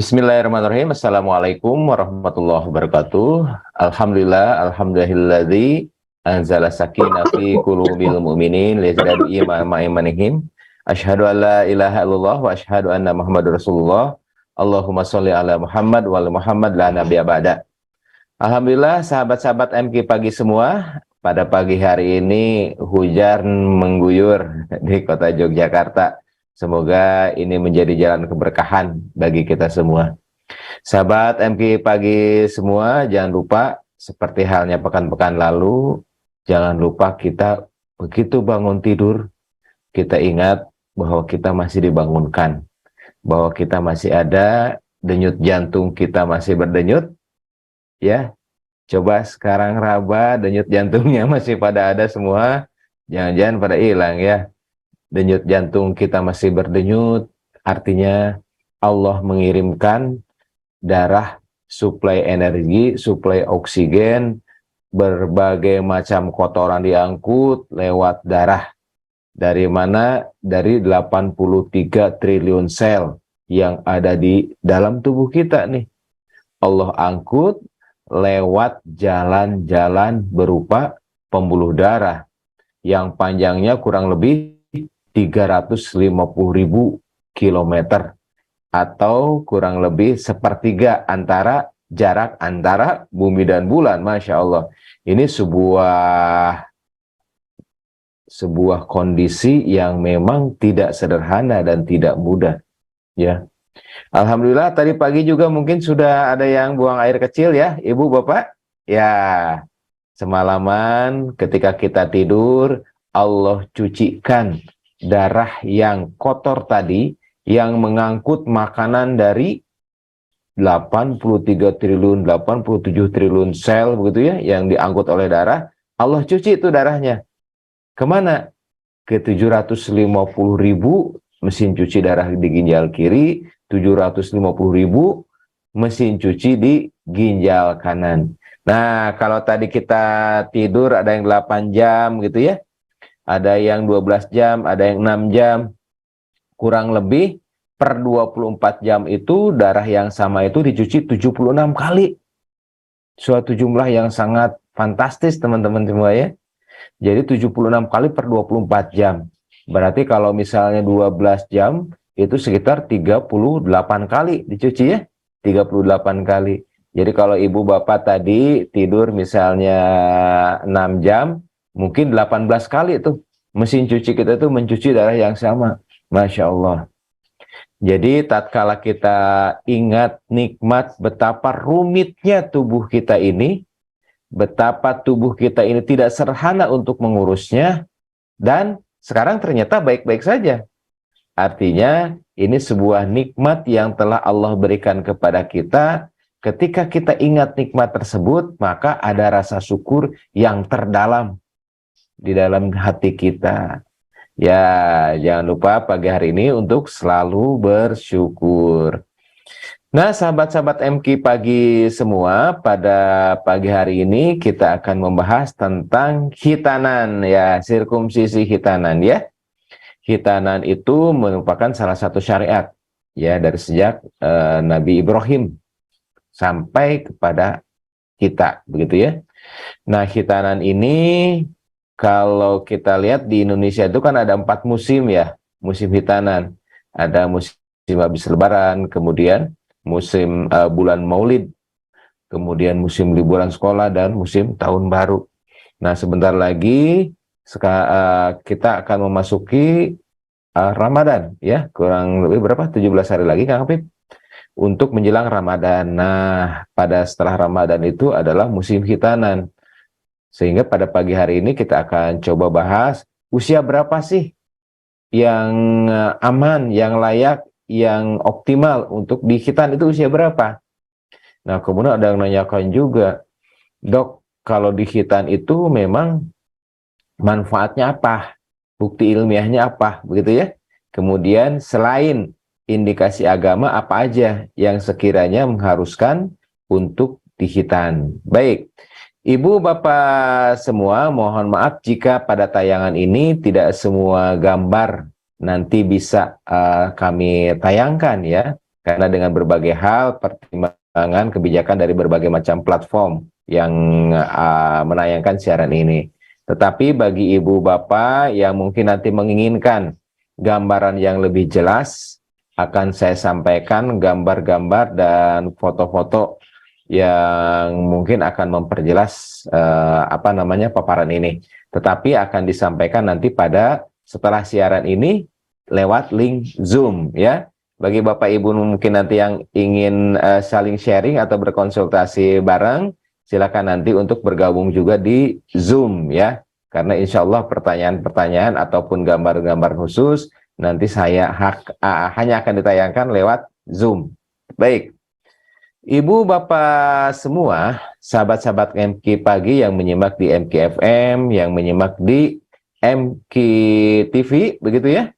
Bismillahirrahmanirrahim. Assalamualaikum warahmatullahi wabarakatuh. Alhamdulillahilladzi anzala sakinah fi qulubil mu'minin liyazdadu imanihim. Asyhadu an la ilaha illallah wa asyhadu anna Muhammadar Rasulullah. Allahumma sholli ala Muhammad wa ala Muhammad la nabiyya ba'da. Alhamdulillah sahabat-sahabat MK pagi semua, pada pagi hari ini hujan mengguyur di kota Yogyakarta. Semoga ini menjadi jalan keberkahan bagi kita semua. Sahabat MK pagi semua, jangan lupa seperti halnya pekan-pekan lalu, jangan lupa kita begitu bangun tidur, kita ingat bahwa kita masih dibangunkan, bahwa kita masih ada, denyut jantung kita masih berdenyut. Ya, coba sekarang raba denyut jantungnya masih pada ada semua, jangan-jangan pada hilang ya. Denyut jantung kita masih berdenyut, artinya Allah mengirimkan darah, suplai energi, suplai oksigen, berbagai macam kotoran diangkut lewat darah. Dari mana? Dari 83 triliun sel yang ada di dalam tubuh kita nih. Allah angkut lewat jalan-jalan berupa pembuluh darah yang panjangnya kurang lebih 350.000 kilometer atau kurang lebih sepertiga antara jarak antara bumi dan bulan. Masya Allah, ini sebuah kondisi yang memang tidak sederhana dan tidak mudah ya. Alhamdulillah tadi pagi juga mungkin sudah ada yang buang air kecil ya, ibu bapak ya. Semalaman ketika kita tidur, Allah cucikan darah yang kotor tadi, yang mengangkut makanan dari 83 triliun, 87 triliun sel begitu ya, yang diangkut oleh darah. Allah cuci itu darahnya. Kemana? Ke 750.000 mesin cuci darah di ginjal kiri, 750.000 mesin cuci di ginjal kanan. Nah, kalau tadi kita tidur ada yang 8 jam gitu ya, ada yang 12 jam, ada yang 6 jam, kurang lebih per 24 jam itu darah yang sama itu dicuci 76 kali. Suatu jumlah yang sangat fantastis teman-teman semua ya. Jadi 76 kali per 24 jam. Berarti kalau misalnya 12 jam itu sekitar 38 kali dicuci ya. 38 kali. Jadi kalau ibu bapak tadi tidur misalnya 6 jam, mungkin 18 kali tuh mesin cuci kita tuh mencuci darah yang sama. Masya Allah. Jadi tatkala kita ingat nikmat betapa rumitnya tubuh kita ini, betapa tubuh kita ini tidak sederhana untuk mengurusnya, dan sekarang ternyata baik-baik saja. Artinya ini sebuah nikmat yang telah Allah berikan kepada kita. Ketika kita ingat nikmat tersebut, maka ada rasa syukur yang terdalam di dalam hati kita. Ya, jangan lupa pagi hari ini untuk selalu bersyukur. Nah, sahabat-sahabat MK pagi semua, pada pagi hari ini kita akan membahas tentang khitanan ya, sirkumsisi khitanan ya. Khitanan itu merupakan salah satu syariat ya dari sejak Nabi Ibrahim sampai kepada kita begitu ya. Nah, khitanan ini kalau kita lihat di Indonesia itu kan ada 4 musim ya, musim khitanan. Ada musim habis lebaran, kemudian musim bulan Maulid, kemudian musim liburan sekolah, dan musim tahun baru. Nah, sebentar lagi kita akan memasuki Ramadan ya, kurang lebih berapa? 17 hari lagi Kang Apip untuk menjelang Ramadan. Nah, pada setelah Ramadan itu adalah musim khitanan. Sehingga pada pagi hari ini kita akan coba bahas usia berapa sih yang aman, yang layak, yang optimal untuk dikhitan itu usia berapa? Nah, kemudian ada yang nanyakan juga, dok, kalau dikhitan itu memang manfaatnya apa? Bukti ilmiahnya apa? Begitu ya. Kemudian selain indikasi agama apa aja yang sekiranya mengharuskan untuk dikhitan. Baik. Ibu bapak semua, mohon maaf jika pada tayangan ini tidak semua gambar nanti bisa kami tayangkan ya. karena dengan berbagai hal pertimbangan kebijakan dari berbagai macam platform yang menayangkan siaran ini. Tetapi bagi ibu bapak yang mungkin nanti menginginkan gambaran yang lebih jelas, akan saya sampaikan gambar-gambar dan foto-foto yang mungkin akan memperjelas paparan ini. Tetapi akan disampaikan nanti pada setelah siaran ini lewat link Zoom ya. Bagi Bapak Ibu mungkin nanti yang ingin saling sharing atau berkonsultasi bareng, silakan nanti untuk bergabung juga di Zoom ya. Karena insya Allah pertanyaan-pertanyaan ataupun gambar-gambar khusus nanti saya hanya akan ditayangkan lewat Zoom. Baik. Ibu bapak semua, sahabat-sahabat MK Pagi yang menyimak di MK FM, yang menyimak di MK TV, begitu ya,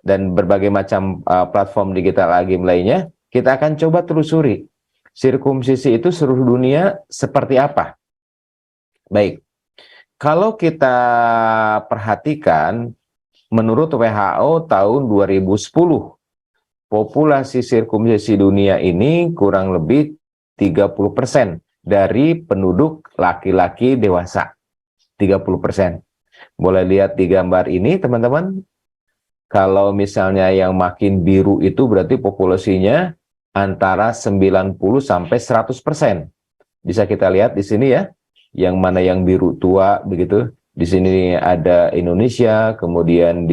dan berbagai macam platform digital lagi lainnya, kita akan coba telusuri sirkumsisi itu seluruh dunia seperti apa. Baik, kalau kita perhatikan, menurut WHO tahun 2010, populasi sirkumsisi dunia ini kurang lebih 30% dari penduduk laki-laki dewasa. 30%. Boleh lihat di gambar ini, teman-teman. Kalau misalnya yang makin biru itu berarti populasinya antara 90 sampai 100%. Bisa kita lihat di sini ya. Yang mana yang biru tua begitu. Di sini ada Indonesia, kemudian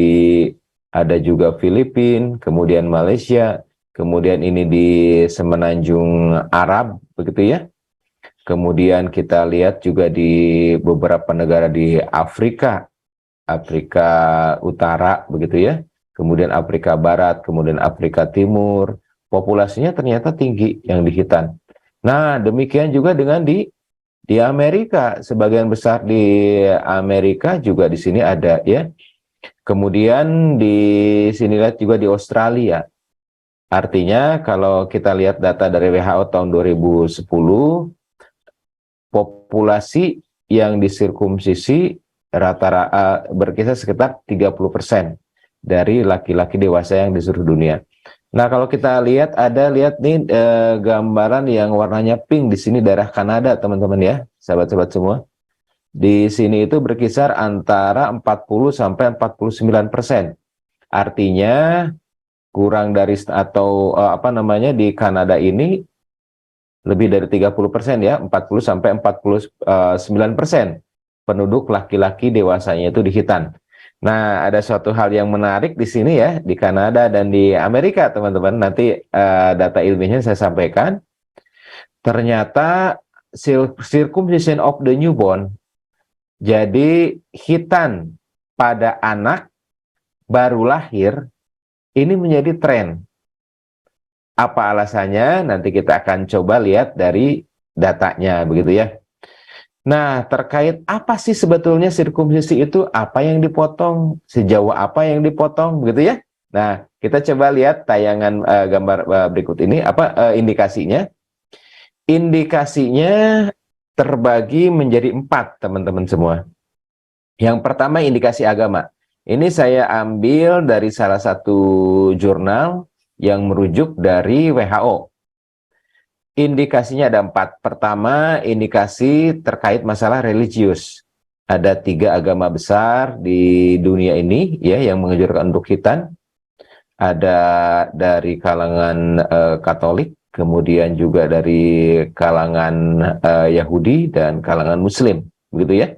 ada juga Filipina, kemudian Malaysia, kemudian ini di Semenanjung Arab, begitu ya. Kemudian kita lihat juga di beberapa negara di Afrika, Afrika Utara, begitu ya. Kemudian Afrika Barat, kemudian Afrika Timur. Populasinya ternyata tinggi yang di hitan. Nah, demikian juga dengan di Amerika, sebagian besar di Amerika juga di sini ada ya. Kemudian di sini lihat juga di Australia. Artinya kalau kita lihat data dari WHO tahun 2010, populasi yang disirkumsisi rata-rata berkisar sekitar 30% dari laki-laki dewasa yang di seluruh dunia. Nah, kalau kita lihat lihat nih gambaran yang warnanya pink di sini daerah Kanada, teman-teman ya, sahabat-sahabat semua. Di sini itu berkisar antara 40 sampai 49%. Artinya kurang dari di Kanada ini lebih dari 30% ya, 40 sampai 49% penduduk laki-laki dewasanya itu di hitan. Nah, ada suatu hal yang menarik di sini ya, di Kanada dan di Amerika, teman-teman. Nanti data ilmiahnya saya sampaikan. Ternyata circumcision of the newborn, jadi hitan pada anak baru lahir, ini menjadi tren. Apa alasannya? Nanti kita akan coba lihat dari datanya, begitu ya. Nah, terkait apa sih sebetulnya sirkumsisi itu? Apa yang dipotong? Sejauh apa yang dipotong? Begitu ya. Nah, kita coba lihat tayangan gambar berikut ini. Indikasinya? Indikasinya terbagi menjadi 4, teman-teman semua. Yang pertama indikasi agama. Ini saya ambil dari salah satu jurnal yang merujuk dari WHO. Indikasinya ada 4. Pertama, indikasi terkait masalah religius. Ada 3 agama besar di dunia ini ya yang menganjurkan untuk khitan. Ada dari kalangan Katolik, kemudian juga dari kalangan Yahudi dan kalangan Muslim, begitu ya.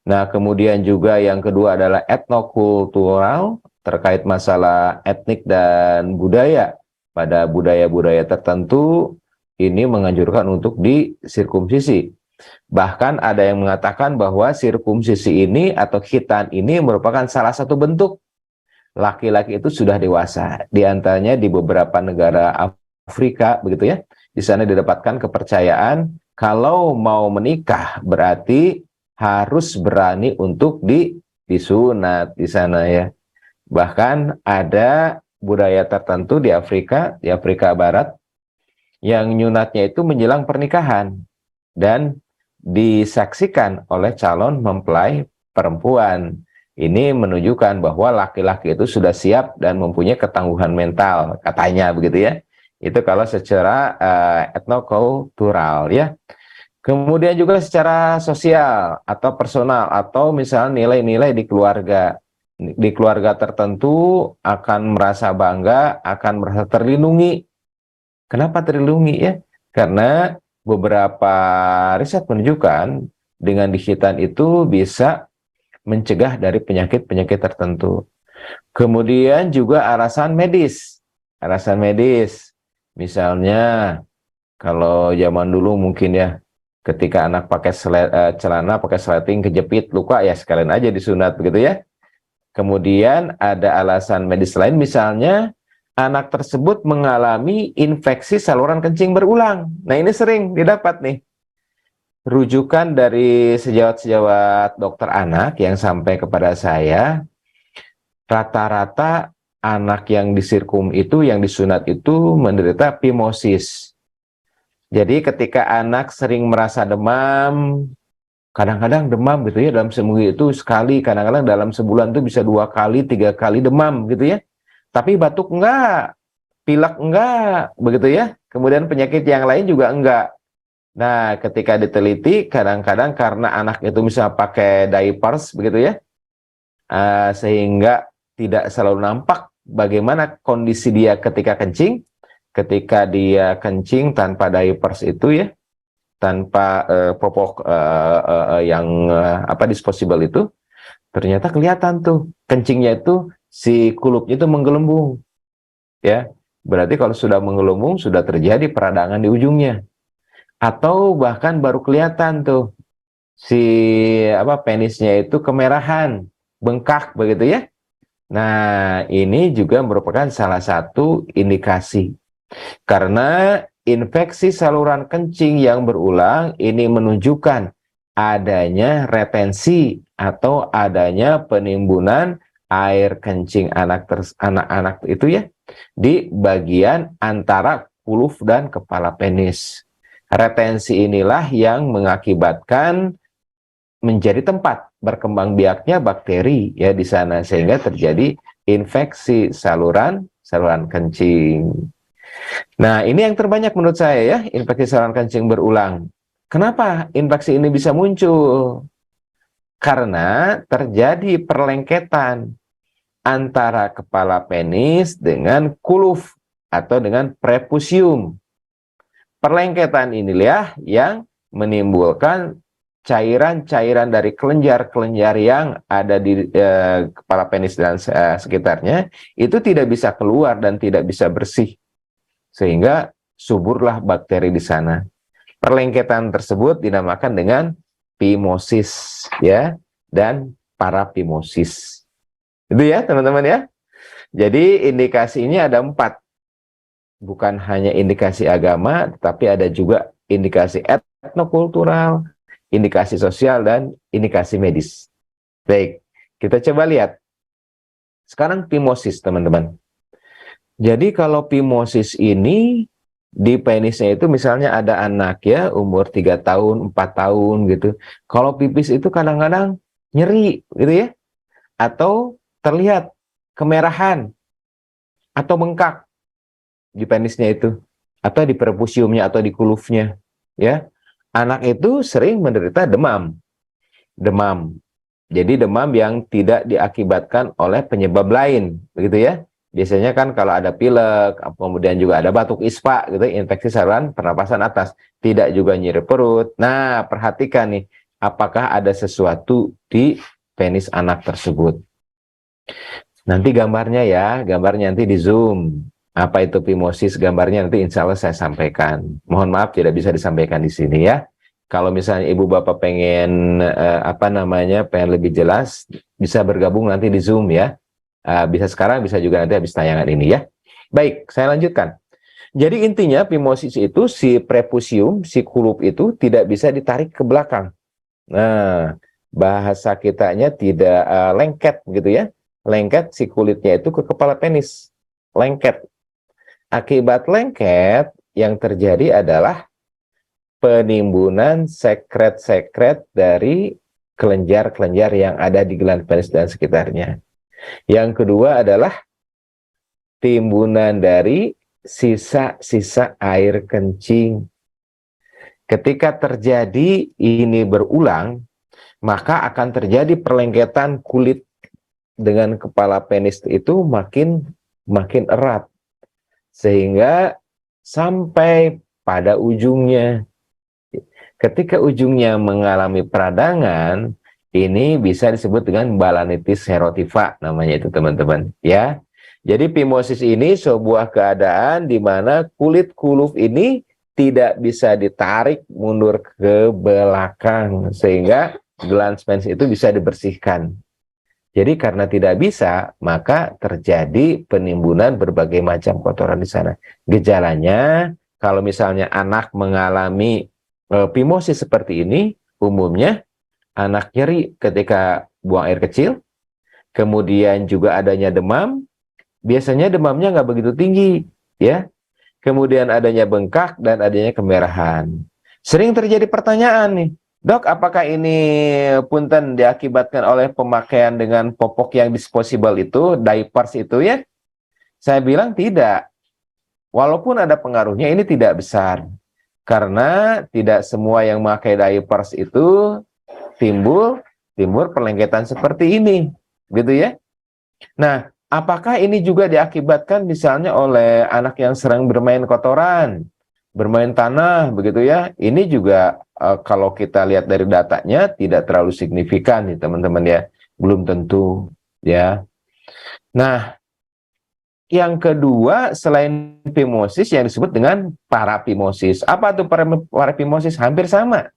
Nah, kemudian juga yang kedua adalah etnokultural, terkait masalah etnik dan budaya. Pada budaya-budaya tertentu ini menganjurkan untuk disirkumsisi. Bahkan ada yang mengatakan bahwa sirkumsisi ini atau khitan ini merupakan salah satu bentuk laki-laki itu sudah dewasa. Di antaranya di beberapa negara Afrika, begitu ya. Di sana didapatkan kepercayaan kalau mau menikah berarti harus berani untuk disunat di sana ya. Bahkan ada budaya tertentu di Afrika Barat, yang nyunatnya itu menjelang pernikahan dan disaksikan oleh calon mempelai perempuan. Ini menunjukkan bahwa laki-laki itu sudah siap dan mempunyai ketangguhan mental, katanya begitu ya. Itu kalau secara etnokultural ya. Kemudian juga secara sosial atau personal atau misalnya nilai-nilai di keluarga. Di keluarga tertentu akan merasa bangga, akan merasa terlindungi. Kenapa terlindungi ya? Karena beberapa riset menunjukkan dengan digital itu bisa mencegah dari penyakit-penyakit tertentu. Kemudian juga alasan medis. Alasan medis. Misalnya kalau zaman dulu mungkin ya ketika anak pakai celana pakai sleting kejepit luka ya sekalian aja disunat begitu ya. Kemudian ada alasan medis lain misalnya anak tersebut mengalami infeksi saluran kencing berulang. Nah, ini sering didapat nih. Rujukan dari sejawat-sejawat dokter anak yang sampai kepada saya, rata-rata anak yang disirkum itu, yang disunat itu menderita phimosis. Jadi ketika anak sering merasa demam, kadang-kadang demam gitu ya, dalam seminggu itu sekali, kadang-kadang dalam sebulan itu bisa 2 kali, 3 kali demam gitu ya. Tapi batuk enggak, pilek enggak, begitu ya. Kemudian penyakit yang lain juga enggak. Nah, ketika diteliti, kadang-kadang karena anak itu misalnya pakai diapers, begitu ya, sehingga tidak selalu nampak bagaimana kondisi dia ketika kencing. Ketika dia kencing tanpa diapers itu ya, tanpa popok yang disposable itu, ternyata kelihatan tuh kencingnya itu si kulupnya itu menggelembung, ya. Berarti kalau sudah menggelembung sudah terjadi peradangan di ujungnya. Atau bahkan baru kelihatan tuh si penisnya itu kemerahan, bengkak begitu ya. Nah, ini juga merupakan salah satu indikasi. Karena infeksi saluran kencing yang berulang ini menunjukkan adanya retensi atau adanya penimbunan air kencing anak-anak itu ya di bagian antara kuluf dan kepala penis. Retensi inilah yang mengakibatkan menjadi tempat berkembang biaknya bakteri ya di sana sehingga terjadi infeksi saluran kencing. Nah, ini yang terbanyak menurut saya ya, infeksi saluran kencing berulang. Kenapa infeksi ini bisa muncul? Karena terjadi perlengketan antara kepala penis dengan kuluf atau dengan prepusium. Perlengketan inilah yang menimbulkan cairan-cairan dari kelenjar-kelenjar yang ada di kepala penis dan sekitarnya itu tidak bisa keluar dan tidak bisa bersih. Sehingga suburlah bakteri di sana. Perlengketan tersebut dinamakan dengan phimosis ya dan paraphimosis. Itu ya teman-teman ya. Jadi indikasi ini ada 4. Bukan hanya indikasi agama, tapi ada juga indikasi etnokultural, indikasi sosial, dan indikasi medis. Baik, kita coba lihat. Sekarang phimosis teman-teman. Jadi kalau phimosis ini di penisnya itu misalnya ada anak ya umur 3 tahun, 4 tahun gitu. Kalau pipis itu kadang-kadang nyeri gitu ya. Atau terlihat kemerahan atau bengkak di penisnya itu atau di prepusiumnya atau di kulufnya ya. Anak itu sering menderita demam. Jadi demam yang tidak diakibatkan oleh penyebab lain begitu ya. Biasanya kan kalau ada pilek, kemudian juga ada batuk ispa gitu, infeksi saluran pernapasan atas, tidak juga nyeri perut. Nah, perhatikan nih, apakah ada sesuatu di penis anak tersebut. Nanti gambarnya ya, gambarnya nanti di Zoom. Apa itu phimosis, gambarnya nanti insya Allah saya sampaikan. Mohon maaf tidak bisa disampaikan di sini ya. Kalau misalnya ibu bapak pengen pengen lebih jelas, bisa bergabung nanti di Zoom ya. Bisa sekarang, bisa juga nanti habis tayangan ini ya. Baik, saya lanjutkan. Jadi intinya phimosis itu si prepusium, si kulup itu tidak bisa ditarik ke belakang. Nah, bahasa kitanya tidak lengket gitu ya. Lengket si kulitnya itu ke kepala penis. Lengket. Akibat lengket yang terjadi adalah penimbunan sekret-sekret dari kelenjar-kelenjar yang ada di gland penis dan sekitarnya. Yang kedua adalah timbunan dari sisa-sisa air kencing. Ketika terjadi ini berulang, maka akan terjadi perlengketan kulit dengan kepala penis itu makin erat, sehingga sampai pada ujungnya. Ketika ujungnya mengalami peradangan, ini bisa disebut dengan balanitis serotiva namanya itu teman-teman ya. Jadi phimosis ini sebuah keadaan di mana kulit kuluf ini tidak bisa ditarik mundur ke belakang sehingga glans penis itu bisa dibersihkan. Jadi karena tidak bisa, maka terjadi penimbunan berbagai macam kotoran di sana. Gejalanya, kalau misalnya anak mengalami phimosis seperti ini, umumnya anak nyeri ketika buang air kecil, kemudian juga adanya demam, biasanya demamnya nggak begitu tinggi, ya. Kemudian adanya bengkak dan adanya kemerahan. Sering terjadi pertanyaan nih, dok, apakah ini punten diakibatkan oleh pemakaian dengan popok yang disposable itu, diapers itu ya? Saya bilang tidak. Walaupun ada pengaruhnya, ini tidak besar. Karena tidak semua yang memakai diapers itu timbul perlengketan seperti ini, gitu ya. Nah, apakah ini juga diakibatkan misalnya oleh anak yang sering bermain kotoran, bermain tanah, begitu ya? Ini juga kalau kita lihat dari datanya tidak terlalu signifikan nih teman-teman ya, belum tentu ya. Nah, yang kedua selain phimosis yang disebut dengan paraphimosis. Apa tuh paraphimosis? Hampir sama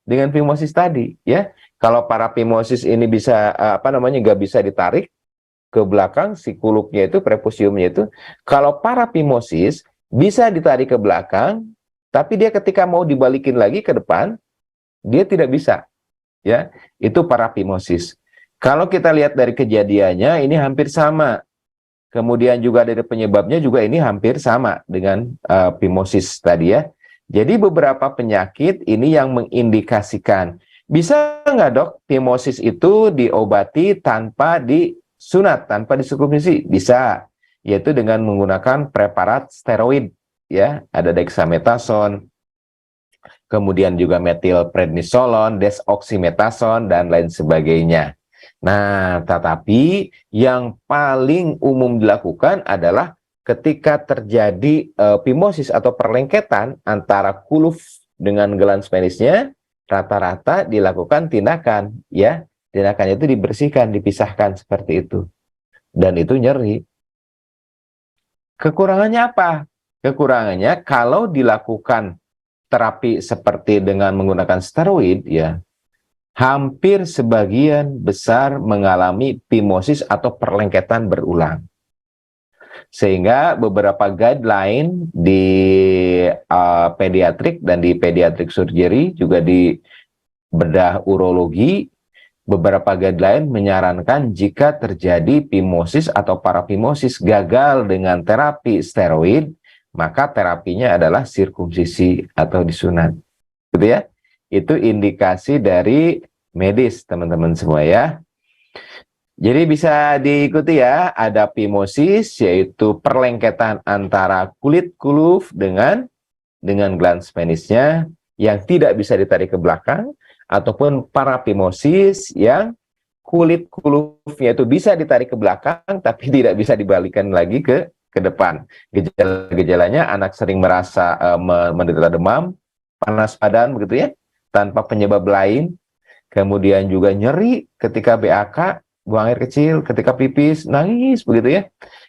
dengan phimosis tadi ya. Kalau paraphimosis ini bisa nggak bisa ditarik ke belakang si kulupnya itu, prepusiumnya itu. Kalau paraphimosis bisa ditarik ke belakang, tapi dia ketika mau dibalikin lagi ke depan, dia tidak bisa. Ya, itu paraphimosis. Kalau kita lihat dari kejadiannya, ini hampir sama. Kemudian juga dari penyebabnya juga ini hampir sama dengan phimosis tadi ya. Jadi beberapa penyakit ini yang mengindikasikan. Bisa nggak dok, phimosis itu diobati tanpa disunat, tanpa disirkumsisi? Bisa, yaitu dengan menggunakan preparat steroid. Ya, ada dexamethasone, kemudian juga metilprednisolon, desoximethasone, dan lain sebagainya. Nah, tetapi yang paling umum dilakukan adalah ketika terjadi phimosis atau perlengketan antara kuluf dengan glans penisnya, rata-rata dilakukan tindakan, ya. Tindakan itu dibersihkan, dipisahkan seperti itu. Dan itu nyeri. Kekurangannya apa? Kekurangannya kalau dilakukan terapi seperti dengan menggunakan steroid, ya, hampir sebagian besar mengalami phimosis atau perlengketan berulang. Sehingga beberapa guideline di pediatrik dan di pediatric surgery, juga di bedah urologi, beberapa guideline menyarankan jika terjadi phimosis atau paraphimosis gagal dengan terapi steroid, maka terapinya adalah sirkumsisi atau disunat. Gitu ya. Itu indikasi dari medis teman-teman semua ya. Jadi bisa diikuti ya, ada phimosis yaitu perlengketan antara kulit kuluf dengan glans penisnya yang tidak bisa ditarik ke belakang, ataupun paraphimosis yang kulit kulufnya itu bisa ditarik ke belakang tapi tidak bisa dibalikan lagi ke depan. Gejala-gejalanya anak sering merasa menderita demam, panas badan begitu ya, tanpa penyebab lain. Kemudian juga nyeri ketika BAK, buang air kecil, ketika pipis, nangis begitu ya.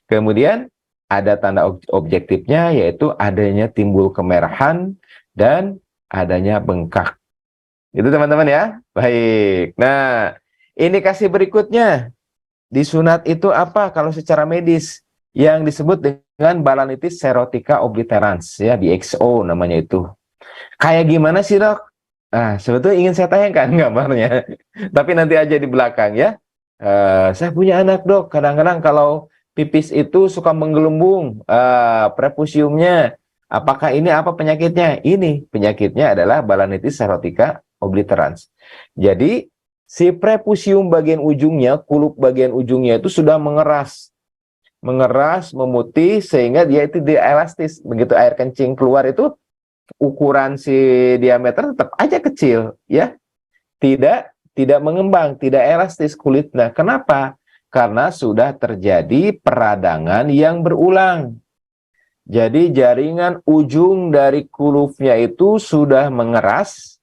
Kemudian ada tanda objektifnya yaitu adanya timbul kemerahan dan adanya bengkak. Itu teman-teman ya. Baik. Nah, indikasi berikutnya disunat itu apa kalau secara medis? Yang disebut dengan balanitis serotica obliterans ya, BXO namanya itu. Kayak gimana sih dok? Nah, sebetulnya ingin saya tanyakan gambarnya, tapi nanti aja di belakang ya. Saya punya anak dok, kadang-kadang kalau pipis itu suka menggelembung prepusiumnya. Apakah ini apa penyakitnya? Ini penyakitnya adalah balanitis serotica obliterans. Jadi si prepusium bagian ujungnya, kulup bagian ujungnya itu sudah mengeras. mengeras, memutih sehingga dia itu dia elastis. Begitu air kencing keluar itu ukuran si diameter tetap aja kecil, ya. Tidak mengembang, tidak elastis kulitnya. Kenapa? Karena sudah terjadi peradangan yang berulang. Jadi jaringan ujung dari kulufnya itu sudah mengeras,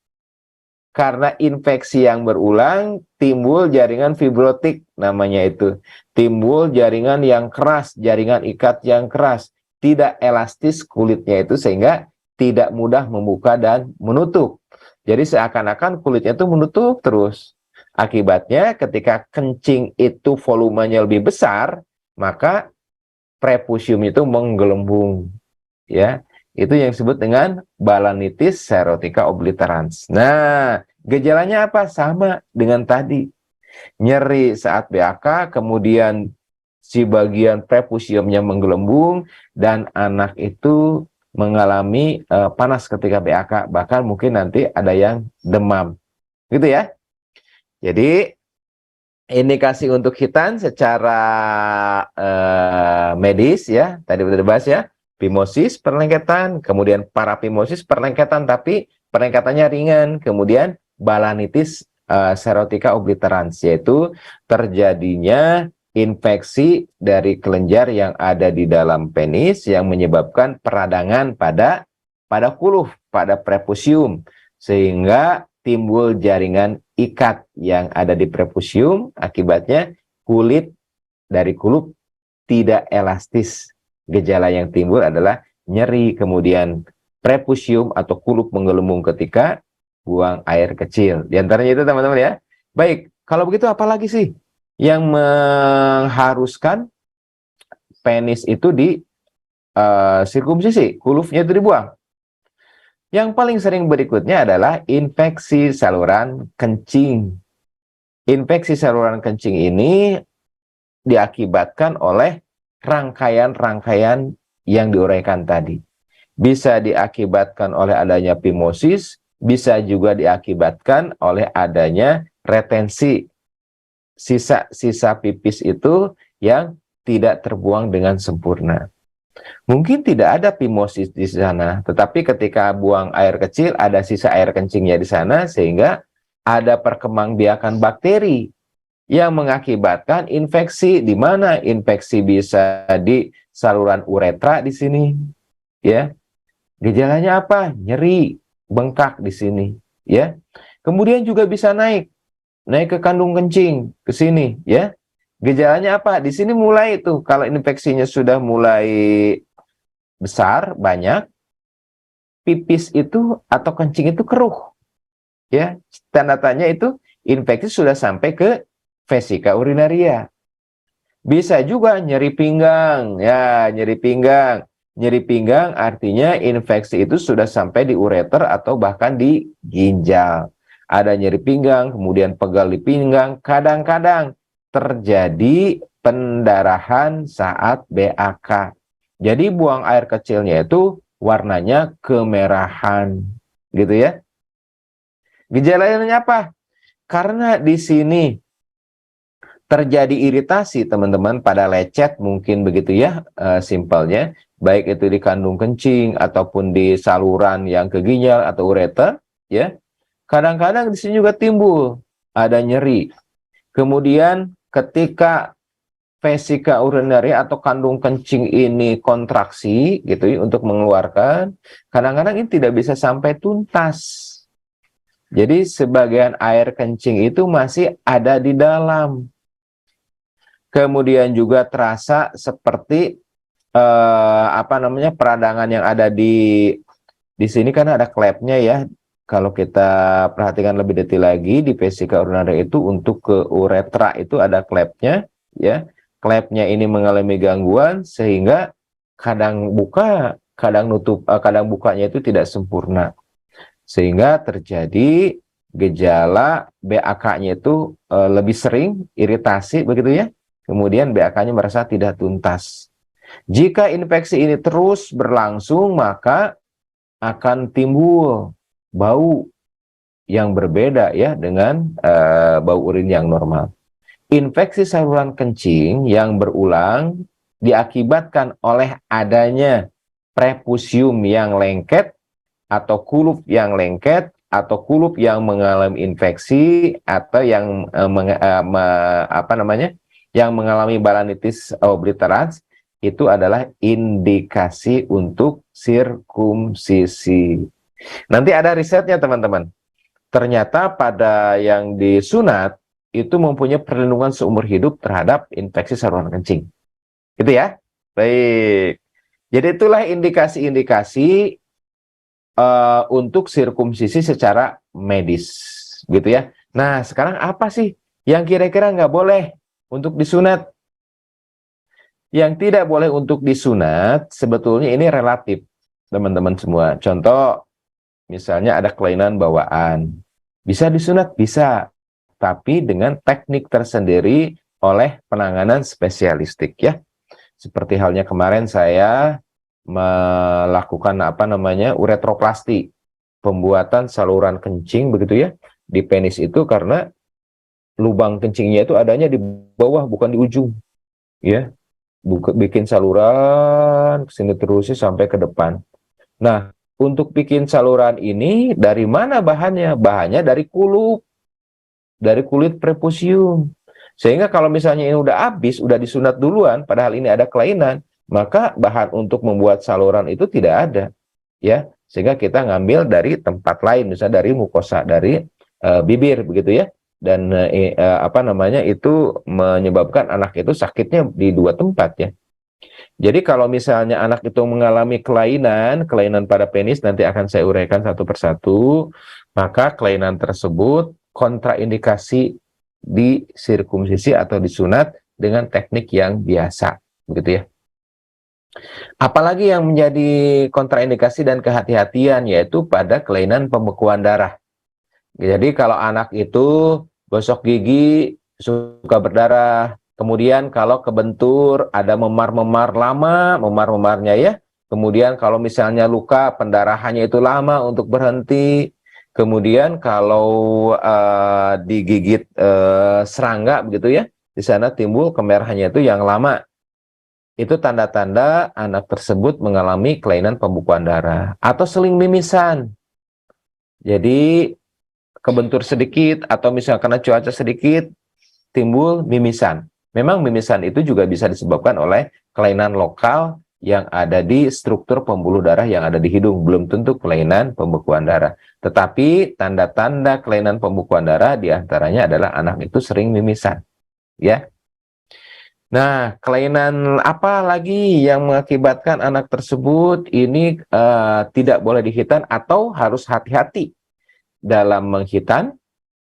karena infeksi yang berulang timbul jaringan fibrotik namanya itu. Timbul jaringan yang keras, jaringan ikat yang keras. Tidak elastis kulitnya itu sehingga tidak mudah membuka dan menutup. Jadi seakan-akan kulitnya itu menutup terus. Akibatnya ketika kencing itu volumenya lebih besar, maka prepusium itu menggelembung, ya. Itu yang disebut dengan balanitis serotica obliterans. Nah, gejalanya apa? Sama dengan tadi. Nyeri saat BAK, kemudian si bagian prepusiumnya menggelembung, dan anak itu mengalami panas ketika BAK. Bahkan mungkin nanti ada yang demam. Gitu ya. Jadi, indikasi untuk hitan secara medis ya, tadi sudah dibahas ya, phimosis perlengketan, kemudian paraphimosis perlengketan tapi perlengketannya ringan, kemudian balanitis serotica obliterans, yaitu terjadinya infeksi dari kelenjar yang ada di dalam penis yang menyebabkan peradangan pada kuluf, pada prepusium, sehingga timbul jaringan ikat yang ada di prepusium. Akibatnya kulit dari kuluf tidak elastis. Gejala yang timbul adalah nyeri, kemudian prepusium atau kuluf menggelembung ketika buang air kecil. Di antaranya itu teman-teman ya. Baik, kalau begitu apa lagi sih yang mengharuskan penis itu di sirkumsisi, kulufnya itu dibuang? Yang paling sering berikutnya adalah infeksi saluran kencing. Infeksi saluran kencing ini diakibatkan oleh rangkaian-rangkaian yang diuraikan tadi. Bisa diakibatkan oleh adanya phimosis, bisa juga diakibatkan oleh adanya retensi. Sisa-sisa pipis itu yang tidak terbuang dengan sempurna. Mungkin tidak ada phimosis di sana, tetapi ketika buang air kecil ada sisa air kencingnya di sana sehingga ada perkembangbiakan bakteri yang mengakibatkan infeksi. Di mana infeksi bisa di saluran uretra di sini, ya. Gejalanya apa? Nyeri, bengkak di sini, ya. Kemudian juga bisa naik ke kandung kencing ke sini, ya. Gejalanya apa? Di sini mulai itu, kalau infeksinya sudah mulai besar, banyak, pipis itu atau kencing itu keruh. Ya, tanda tanya itu infeksi sudah sampai ke vesika urinaria. Bisa juga nyeri pinggang, ya, nyeri pinggang. Nyeri pinggang artinya infeksi itu sudah sampai di ureter atau bahkan di ginjal. Ada nyeri pinggang, kemudian pegal di pinggang, kadang-kadang terjadi pendarahan saat BAK. Jadi buang air kecilnya itu warnanya kemerahan, gitu ya. Gejalanya apa? Karena di sini terjadi iritasi teman-teman pada lecet, mungkin begitu ya, simpelnya, baik itu di kandung kencing ataupun di saluran yang ke ginjal atau ureter, ya. Kadang-kadang di sini juga timbul ada nyeri. Kemudian ketika vesika urinaria atau kandung kencing ini kontraksi gitu ya, untuk mengeluarkan, kadang-kadang ini tidak bisa sampai tuntas. Jadi sebagian air kencing itu masih ada di dalam. Kemudian juga terasa seperti peradangan yang ada di sini, karena ada klepnya ya. Kalau kita perhatikan lebih detail lagi di vesika urinaria itu untuk ke uretra itu ada klepnya, ya. Klepnya ini mengalami gangguan sehingga kadang buka, kadang nutup, kadang bukanya itu tidak sempurna. Sehingga terjadi gejala BAK-nya itu lebih sering, iritasi begitu ya. Kemudian BAK-nya merasa tidak tuntas. Jika infeksi ini terus berlangsung, maka akan timbul bau yang berbeda ya dengan bau urin yang normal. Infeksi saluran kencing yang berulang diakibatkan oleh adanya prepusium yang lengket atau kulup yang lengket atau kulup yang mengalami infeksi atau yang yang mengalami balanitis obliterans, itu adalah indikasi untuk sirkumsisi. Nanti ada risetnya teman-teman. Ternyata pada yang disunat itu mempunyai perlindungan seumur hidup terhadap infeksi saluran kencing. Gitu ya. Baik. Jadi itulah indikasi-indikasi untuk sirkumsisi secara medis, gitu ya. Nah, sekarang apa sih yang kira-kira nggak boleh untuk disunat? Yang tidak boleh untuk disunat, sebetulnya ini relatif, teman-teman semua. Contoh, misalnya ada kelainan bawaan. Bisa disunat? Bisa. Tapi dengan teknik tersendiri oleh penanganan spesialistik ya. Seperti halnya kemarin saya melakukan uretroplasti, pembuatan saluran kencing begitu ya di penis itu, karena lubang kencingnya itu adanya di bawah bukan di ujung ya. Bikin saluran kesini terus sampai ke depan. Nah, untuk bikin saluran ini dari mana bahannya? Bahannya dari kulit prepusium. Sehingga kalau misalnya ini udah habis, udah disunat duluan, padahal ini ada kelainan, maka bahan untuk membuat saluran itu tidak ada, ya. Sehingga kita ngambil dari tempat lain, misalnya dari mukosa, dari bibir, begitu ya. Dan itu menyebabkan anak itu sakitnya di dua tempat ya. Jadi kalau misalnya anak itu mengalami kelainan pada penis, nanti akan saya uraikan satu persatu, maka kelainan tersebut kontraindikasi di sirkumsisi atau disunat dengan teknik yang biasa, begitu ya. Apalagi yang menjadi kontraindikasi dan kehati-hatian, yaitu pada kelainan pembekuan darah. Jadi kalau anak itu gosok gigi suka berdarah, kemudian kalau kebentur ada memar-memar lama, memar-memarnya ya. Kemudian kalau misalnya luka, pendarahannya itu lama untuk berhenti. Kemudian kalau digigit serangga begitu ya, di sana timbul kemerahannya itu yang lama. Itu tanda-tanda anak tersebut mengalami kelainan pembekuan darah. Atau seling mimisan. Jadi kebentur sedikit atau misalnya karena cuaca sedikit timbul mimisan. Memang mimisan itu juga bisa disebabkan oleh kelainan lokal yang ada di struktur pembuluh darah yang ada di hidung, belum tentu kelainan pembekuan darah. Tetapi tanda-tanda kelainan pembekuan darah diantaranya adalah anak itu sering mimisan, ya. Nah, kelainan apa lagi yang mengakibatkan anak tersebut ini tidak boleh dihitan atau harus hati-hati dalam menghitan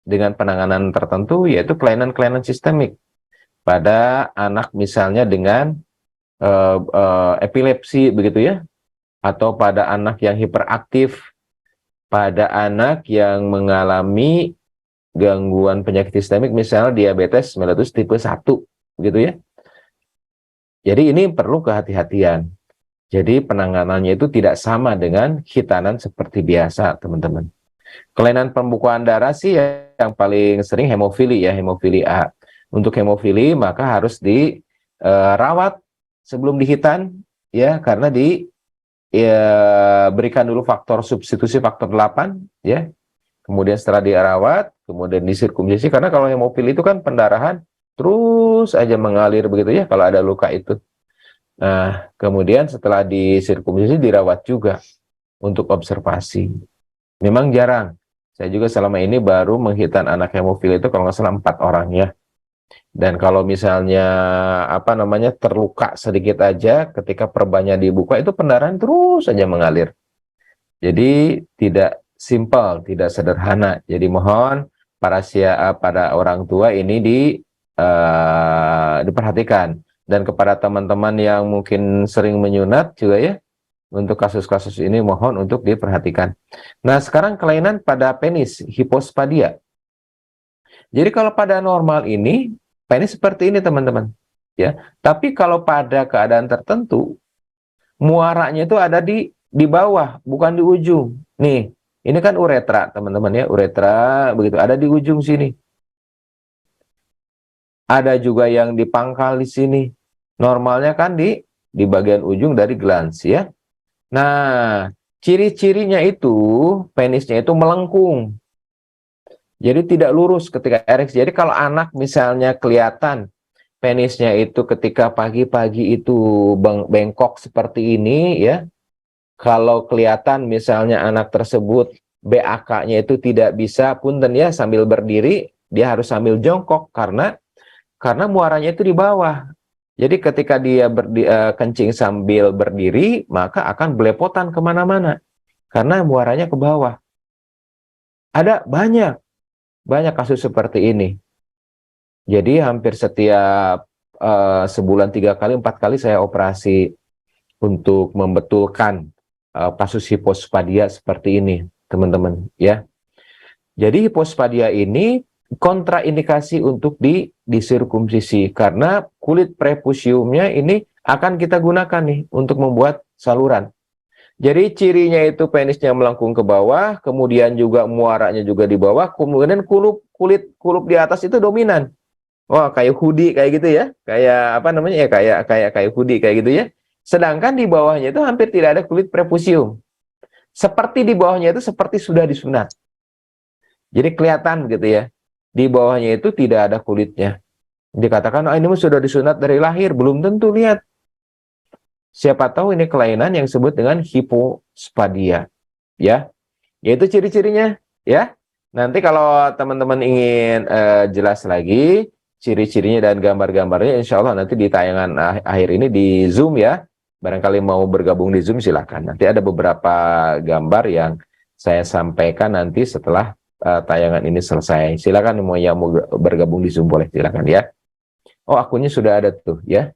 dengan penanganan tertentu, yaitu kelainan-kelainan sistemik pada anak misalnya dengan epilepsi begitu ya, atau pada anak yang hiperaktif, pada anak yang mengalami gangguan penyakit sistemik misalnya diabetes mellitus tipe 1 begitu ya. Jadi ini perlu kehati-hatian. Jadi penanganannya itu tidak sama dengan hitanan seperti biasa, teman-teman. Kelainan pembekuan darah sih yang paling sering hemofili ya, hemofili A. Untuk hemofili maka harus dirawat sebelum dihitan ya, karena berikan dulu faktor substitusi faktor 8 ya. Kemudian setelah dirawat, kemudian disirkumsisi, karena kalau hemofili itu kan pendarahan terus aja mengalir begitu ya kalau ada luka itu. Nah, kemudian setelah disirkumsisi dirawat juga untuk observasi. Memang jarang. Saya juga selama ini baru menghitan anak hemofili itu kalau nggak salah 4 orang ya. Dan kalau misalnya terluka sedikit aja ketika perbannya dibuka itu pendarahan terus saja mengalir. Jadi tidak simpel, tidak sederhana. Jadi mohon pada orang tua ini diperhatikan. Dan kepada teman-teman yang mungkin sering menyunat juga ya, untuk kasus-kasus ini mohon untuk diperhatikan. Nah, sekarang kelainan pada penis, hipospadia. Jadi kalau pada normal ini, penis seperti ini teman-teman. Ya, tapi kalau pada keadaan tertentu, muaranya itu ada di bawah, bukan di ujung. Nih, ini kan uretra teman-teman ya, uretra begitu, ada di ujung sini. Ada juga yang di pangkal di sini. Normalnya kan di bagian ujung dari glans ya. Nah, ciri-cirinya itu penisnya itu melengkung. Jadi tidak lurus ketika ereksi. Jadi kalau anak misalnya kelihatan penisnya itu ketika pagi-pagi itu bengkok seperti ini ya. Kalau kelihatan misalnya anak tersebut BAK-nya itu tidak bisa punten ya sambil berdiri, dia harus sambil jongkok karena muaranya itu di bawah. Jadi ketika dia kencing sambil berdiri, maka akan belepotan kemana-mana karena muaranya ke bawah. Ada banyak kasus seperti ini. Jadi hampir setiap sebulan 3 kali 4 kali saya operasi untuk membetulkan kasus hipospadia seperti ini, teman-teman ya. Jadi hipospadia ini kontraindikasi untuk disirkumsisi karena kulit prepusiumnya ini akan kita gunakan nih untuk membuat saluran. Jadi cirinya itu penisnya melengkung ke bawah, kemudian juga muaranya juga di bawah, kemudian kulit di atas itu dominan. Wah, kayak hoodie kayak gitu ya. Kayak apa namanya ya, kayak hoodie kayak gitu ya. Sedangkan di bawahnya itu hampir tidak ada kulit prepusium. Seperti di bawahnya itu seperti sudah disunat. Jadi kelihatan gitu ya. Di bawahnya itu tidak ada kulitnya. Dikatakan, oh, ini sudah disunat dari lahir. Belum tentu, lihat. Siapa tahu ini kelainan yang disebut dengan hipospadia. Ya, yaitu ciri-cirinya. Ya, nanti kalau teman-teman ingin jelas lagi, ciri-cirinya dan gambar-gambarnya, insya Allah nanti di tayangan akhir ini di Zoom ya. Barangkali mau bergabung di Zoom silakan. Nanti ada beberapa gambar yang saya sampaikan nanti setelah tayangan ini selesai. Silakan yang mau bergabung di Zoom boleh, silakan ya. Oh, akunnya sudah ada tuh ya.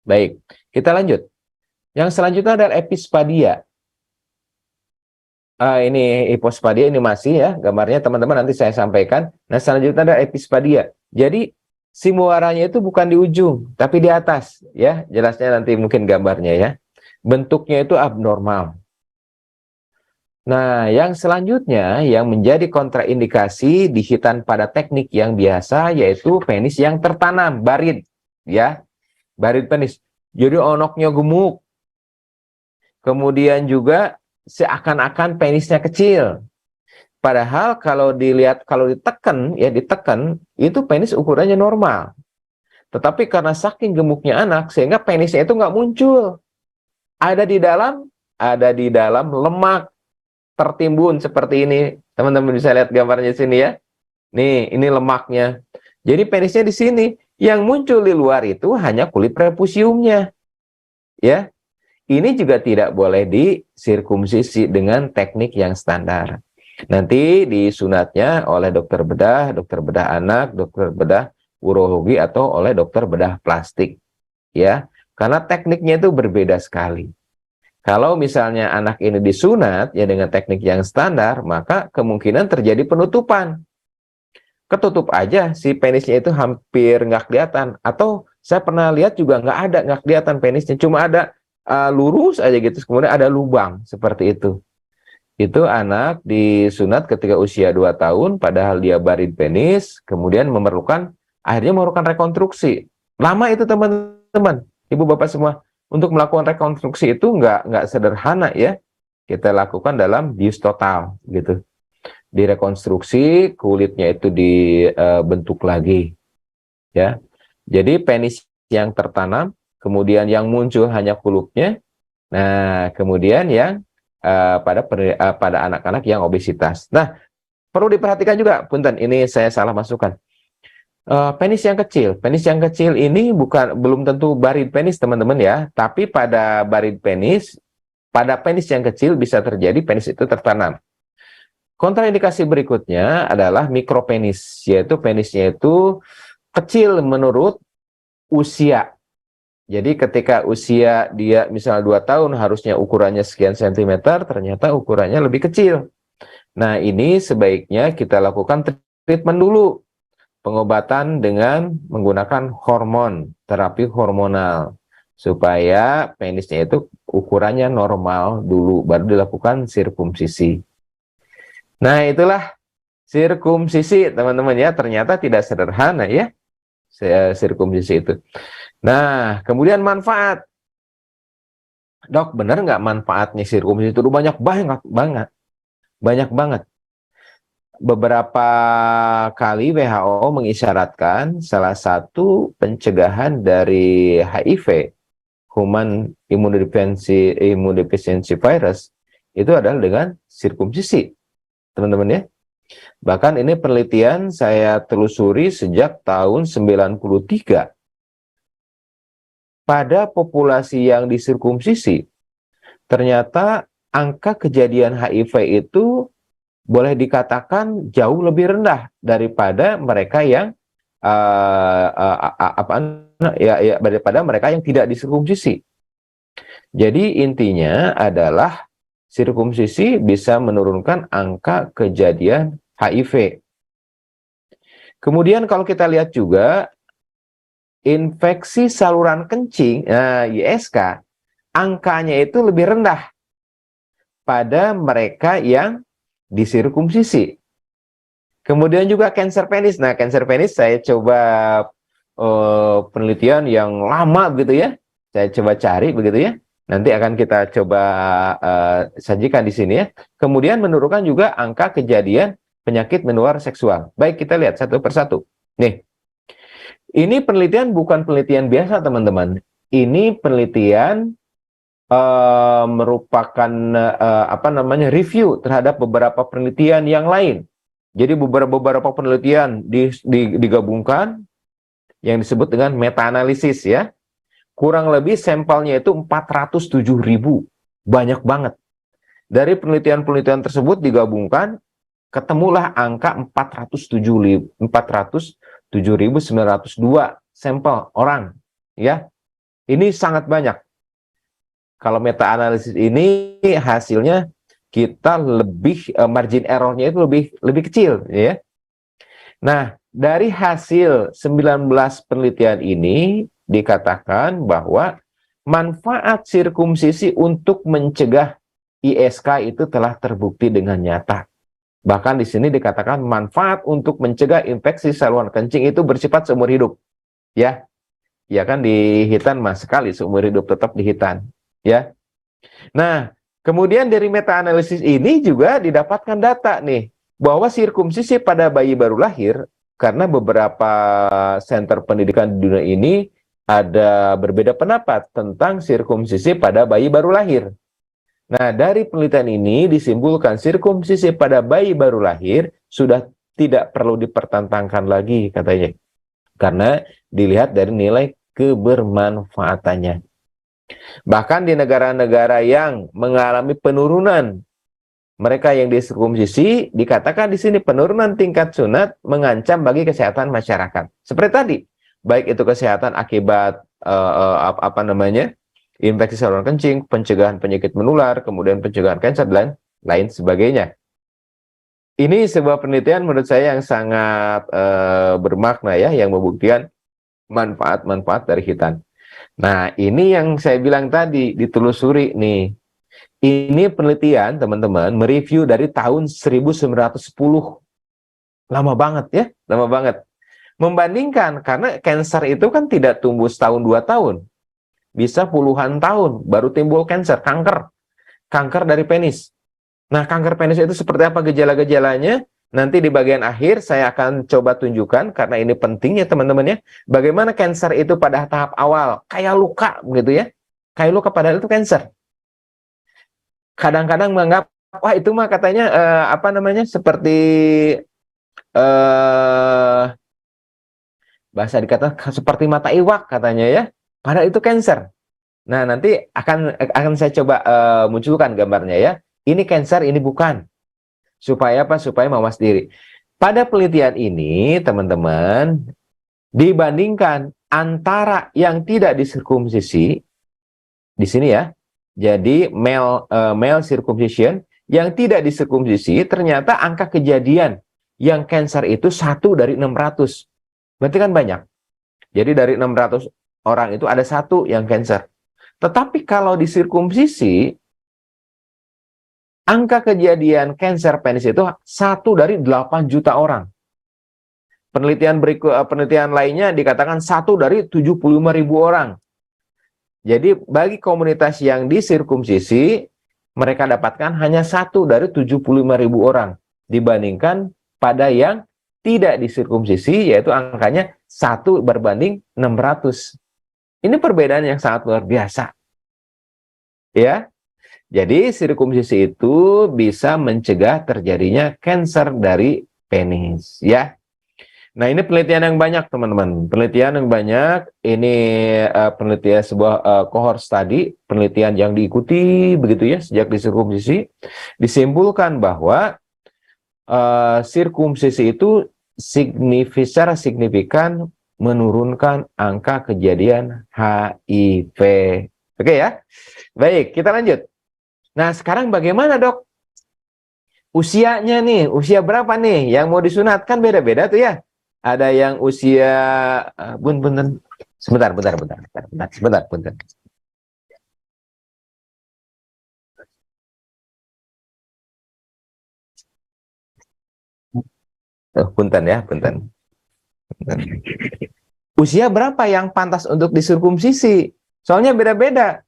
Baik, kita lanjut. Yang selanjutnya adalah epispadia. Ini hipospadia, ini masih ya gambarnya teman-teman, nanti saya sampaikan. Nah, selanjutnya ada epispadia. Jadi si muaranya itu bukan di ujung tapi di atas ya. Jelasnya nanti mungkin gambarnya ya. Bentuknya itu abnormal. Nah, yang selanjutnya yang menjadi kontraindikasi di hitan pada teknik yang biasa yaitu penis yang tertanam, barid ya. Barid penis. Jadi onoknya gemuk. Kemudian juga seakan-akan penisnya kecil. Padahal kalau dilihat, kalau ditekan, itu penis ukurannya normal. Tetapi karena saking gemuknya anak, sehingga penisnya itu nggak muncul. Ada di dalam lemak tertimbun seperti ini. Teman-teman bisa lihat gambarnya sini ya. Nih, ini lemaknya. Jadi penisnya di sini. Yang muncul di luar itu hanya kulit prepusiumnya. Ya. Ini juga tidak boleh disirkumsisi dengan teknik yang standar. Nanti disunatnya oleh dokter bedah anak, dokter bedah urologi, atau oleh dokter bedah plastik. Ya, karena tekniknya itu berbeda sekali. Kalau misalnya anak ini disunat ya dengan teknik yang standar, maka kemungkinan terjadi penutupan. Ketutup aja si penisnya itu hampir nggak kelihatan. Atau saya pernah lihat juga nggak kelihatan penisnya, cuma ada lurus aja gitu, kemudian ada lubang seperti itu. Itu anak disunat ketika usia 2 tahun, padahal dia barid penis, kemudian akhirnya memerlukan rekonstruksi. Lama itu teman-teman, ibu bapak semua. Untuk melakukan rekonstruksi itu nggak sederhana ya. Kita lakukan dalam bius total gitu. Direkonstruksi, kulitnya itu dibentuk lagi ya. Jadi penis yang tertanam, kemudian yang muncul hanya kulupnya. Nah, kemudian yang pada anak-anak yang obesitas. Nah, perlu diperhatikan juga, punten, ini saya salah masukkan. Penis yang kecil ini belum tentu barid penis teman-teman ya, tapi pada penis yang kecil bisa terjadi penis itu tertanam. Kontraindikasi berikutnya adalah mikropenis, yaitu penisnya itu kecil menurut usia. Jadi ketika usia dia misal 2 tahun harusnya ukurannya sekian sentimeter, ternyata ukurannya lebih kecil. Nah, ini sebaiknya kita lakukan treatment dulu. Pengobatan dengan menggunakan hormon, terapi hormonal. Supaya penisnya itu ukurannya normal dulu, baru dilakukan sirkumsisi. Nah, itulah sirkumsisi, teman-teman ya. Ternyata tidak sederhana ya, sirkumsisi itu. Nah, kemudian manfaat. Dok, benar nggak manfaatnya sirkumsisi itu? Banyak banget, banyak banget. Beberapa kali WHO mengisyaratkan salah satu pencegahan dari HIV, Human Immunodeficiency Virus, itu adalah dengan sirkumsisi, teman-teman ya. Bahkan ini penelitian saya telusuri sejak tahun 93. Pada populasi yang disirkumsisi, ternyata angka kejadian HIV itu boleh dikatakan jauh lebih rendah daripada mereka yang daripada mereka yang tidak disirkumsisi. Jadi intinya adalah sirkumsisi bisa menurunkan angka kejadian HIV. Kemudian kalau kita lihat juga infeksi saluran kencing, ISK, angkanya itu lebih rendah pada mereka yang disirkumsisi. Kemudian juga kanker penis. Nah, kanker penis saya coba penelitian yang lama begitu ya. Saya coba cari begitu ya. Nanti akan kita coba sajikan di sini ya. Kemudian menurunkan juga angka kejadian penyakit menular seksual. Baik, kita lihat satu persatu. Nih, ini penelitian bukan penelitian biasa, teman-teman. Ini penelitian merupakan review terhadap beberapa penelitian yang lain. Jadi beberapa penelitian digabungkan yang disebut dengan meta-analisis ya. Kurang lebih sampelnya itu 407.000. Banyak banget. Dari penelitian-penelitian tersebut digabungkan, ketemulah angka 407.902 sampel orang. Ya, ini sangat banyak. Kalau meta-analisis ini hasilnya kita lebih, margin errornya itu lebih kecil. Ya. Nah, dari hasil 19 penelitian ini, dikatakan bahwa manfaat sirkumsisi untuk mencegah ISK itu telah terbukti dengan nyata. Bahkan di sini dikatakan manfaat untuk mencegah infeksi saluran kencing itu bersifat seumur hidup. Ya, ya kan di hitan mas sekali seumur hidup tetap di hitan. Ya. Nah, kemudian dari meta-analisis ini juga didapatkan data nih bahwa sirkumsisi pada bayi baru lahir, karena beberapa center pendidikan di dunia ini ada berbeda pendapat tentang sirkumsisi pada bayi baru lahir. Nah, dari penelitian ini disimpulkan sirkumsisi pada bayi baru lahir sudah tidak perlu dipertentangkan lagi katanya. Karena dilihat dari nilai kebermanfaatannya. Bahkan di negara-negara yang mengalami penurunan mereka yang disirkumsisi, dikatakan di sini penurunan tingkat sunat mengancam bagi kesehatan masyarakat. Seperti tadi, baik itu kesehatan akibat infeksi saluran kencing, pencegahan penyakit menular, kemudian pencegahan kanker dan lain sebagainya. Ini sebuah penelitian menurut saya yang sangat bermakna ya, yang membuktikan manfaat-manfaat dari hitan. Nah, ini yang saya bilang tadi, ditelusuri nih. Ini penelitian, teman-teman, mereview dari tahun 1910. Lama banget ya, lama banget. Membandingkan, karena kanker itu kan tidak tumbuh setahun 2 tahun. Bisa puluhan tahun baru timbul kanker, kanker dari penis. Nah, kanker penis itu seperti apa gejala-gejalanya? Nanti di bagian akhir saya akan coba tunjukkan, karena ini pentingnya teman-teman ya. Bagaimana kanker itu pada tahap awal, kayak luka gitu ya. Kayak luka padahal itu kanker. Kadang-kadang menganggap, wah itu mah katanya seperti bahasa dikatakan seperti mata iwak katanya ya. Padahal itu kanker. Nah, nanti akan saya coba munculkan gambarnya ya. Ini kanker, ini bukan. Supaya apa? Supaya mawas diri. Pada penelitian ini, teman-teman, dibandingkan antara yang tidak disirkumsisi, di sini ya, jadi male circumcision, yang tidak disirkumsisi, ternyata angka kejadian yang kanker itu 1 dari 600. Berarti kan banyak. Jadi dari 600 orang itu ada 1 yang kanker. Tetapi kalau disirkumsisi, angka kejadian kanker penis itu 1 dari 8 juta orang. penelitian lainnya dikatakan 1 dari 75.000 orang. Jadi bagi komunitas yang disirkumsisi, mereka dapatkan hanya 1 dari 75.000 orang dibandingkan pada yang tidak disirkumsisi, yaitu angkanya 1 berbanding 600. Ini perbedaan yang sangat luar biasa. Ya. Jadi sirkumsisi itu bisa mencegah terjadinya kanker dari penis, ya. Nah, ini penelitian yang banyak, teman-teman. Penelitian yang banyak. Ini penelitian sebuah cohort study, penelitian yang diikuti begitu ya sejak disirkumsisi, disimpulkan bahwa sirkumsisi itu secara signifikan menurunkan angka kejadian HIV. Oke ya. Baik, kita lanjut. Nah, sekarang bagaimana, Dok? Usianya nih, usia berapa nih yang mau disunat? Kan beda-beda tuh ya. Ada yang usia sebentar. Punten. Usia berapa yang pantas untuk disirkumsisi? Soalnya beda-beda.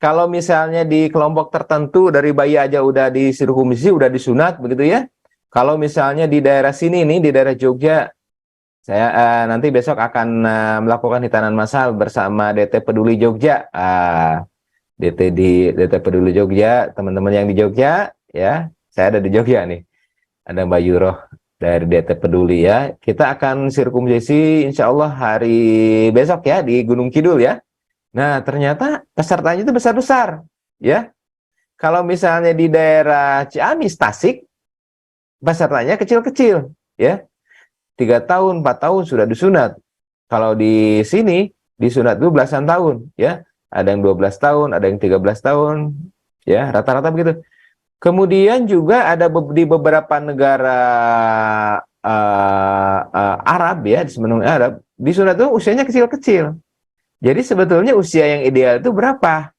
Kalau misalnya di kelompok tertentu dari bayi aja udah disirkumsisi, udah disunat begitu ya. Kalau misalnya di daerah sini nih, di daerah Jogja, saya nanti besok akan melakukan hitanan massal bersama DT Peduli Jogja. DT Peduli Jogja, teman-teman yang di Jogja ya. Saya ada di Jogja nih. Ada Mbak Yuroh dari DT Peduli ya. Kita akan sirkumsisi insya Allah hari besok ya di Gunung Kidul ya. Nah, ternyata pesertanya itu besar-besar, ya. Kalau misalnya di daerah Ciamis, Tasik, pesertanya kecil-kecil, ya. 3 tahun, 4 tahun sudah disunat. Kalau di sini, disunat itu belasan tahun, ya. Ada yang 12 tahun, ada yang 13 tahun, ya, rata-rata begitu. Kemudian juga ada di beberapa negara Arab, ya, di semenanjung Arab, disunat itu usianya kecil-kecil. Jadi sebetulnya usia yang ideal itu berapa?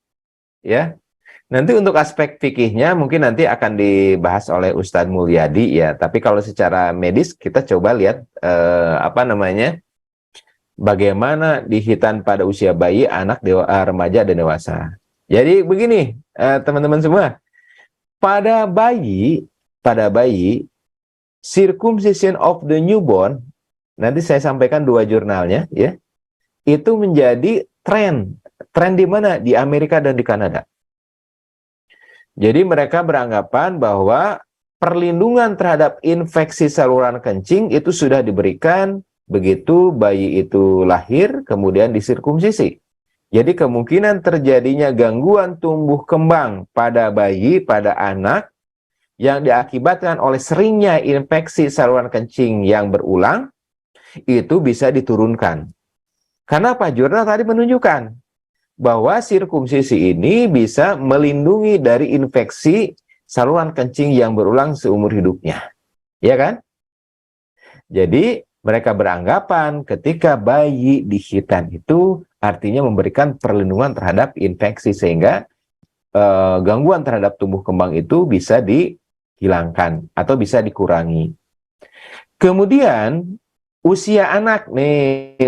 Ya. Nanti untuk aspek fikihnya mungkin nanti akan dibahas oleh Ustadz Mulyadi ya. Tapi kalau secara medis kita coba lihat bagaimana dihitan pada usia bayi, anak, remaja dan dewasa. Jadi begini, teman-teman semua. Pada bayi circumcision of the newborn, nanti saya sampaikan 2 jurnalnya ya. Itu menjadi tren di mana? Di Amerika dan di Kanada. Jadi mereka beranggapan bahwa perlindungan terhadap infeksi saluran kencing itu sudah diberikan begitu bayi itu lahir, kemudian disirkumsisi. Jadi kemungkinan terjadinya gangguan tumbuh kembang pada bayi, pada anak, yang diakibatkan oleh seringnya infeksi saluran kencing yang berulang, itu bisa diturunkan. Karena apa? Jurnal tadi menunjukkan bahwa sirkumsisi ini bisa melindungi dari infeksi saluran kencing yang berulang seumur hidupnya. Ya kan? Jadi mereka beranggapan ketika bayi dihitan itu artinya memberikan perlindungan terhadap infeksi sehingga gangguan terhadap tumbuh kembang itu bisa dihilangkan atau bisa dikurangi. Kemudian usia anak nih,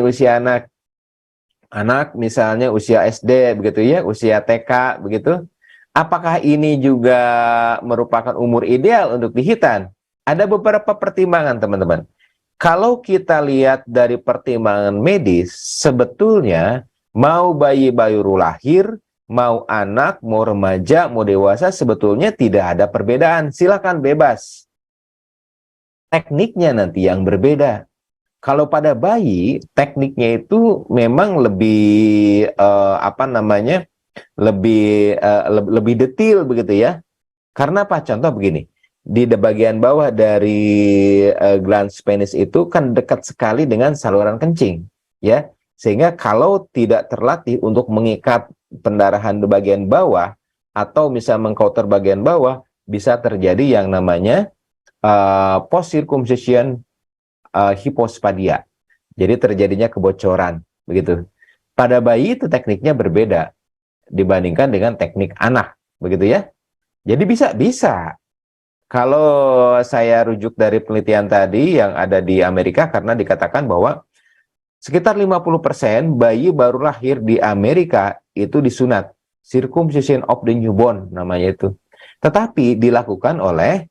anak misalnya usia SD begitu ya, usia TK begitu. Apakah ini juga merupakan umur ideal untuk dihitan? Ada beberapa pertimbangan, teman-teman. Kalau kita lihat dari pertimbangan medis, sebetulnya mau bayi baru lahir, mau anak, mau remaja, mau dewasa, sebetulnya tidak ada perbedaan. Silakan bebas. Tekniknya nanti yang berbeda. Kalau pada bayi, tekniknya itu memang lebih lebih detail begitu ya. Karena apa? Contoh begini, di bagian bawah dari glans penis itu kan dekat sekali dengan saluran kencing, ya. Sehingga kalau tidak terlatih untuk mengikat pendarahan di bagian bawah atau misalnya mengcounter bagian bawah, bisa terjadi yang namanya post circumcision hipospadia. Jadi terjadinya kebocoran, begitu. Pada bayi itu tekniknya berbeda dibandingkan dengan teknik anak, begitu ya. Jadi bisa. Kalau saya rujuk dari penelitian tadi yang ada di Amerika, karena dikatakan bahwa sekitar 50% bayi baru lahir di Amerika itu disunat. Circumcision of the newborn namanya itu. Tetapi dilakukan oleh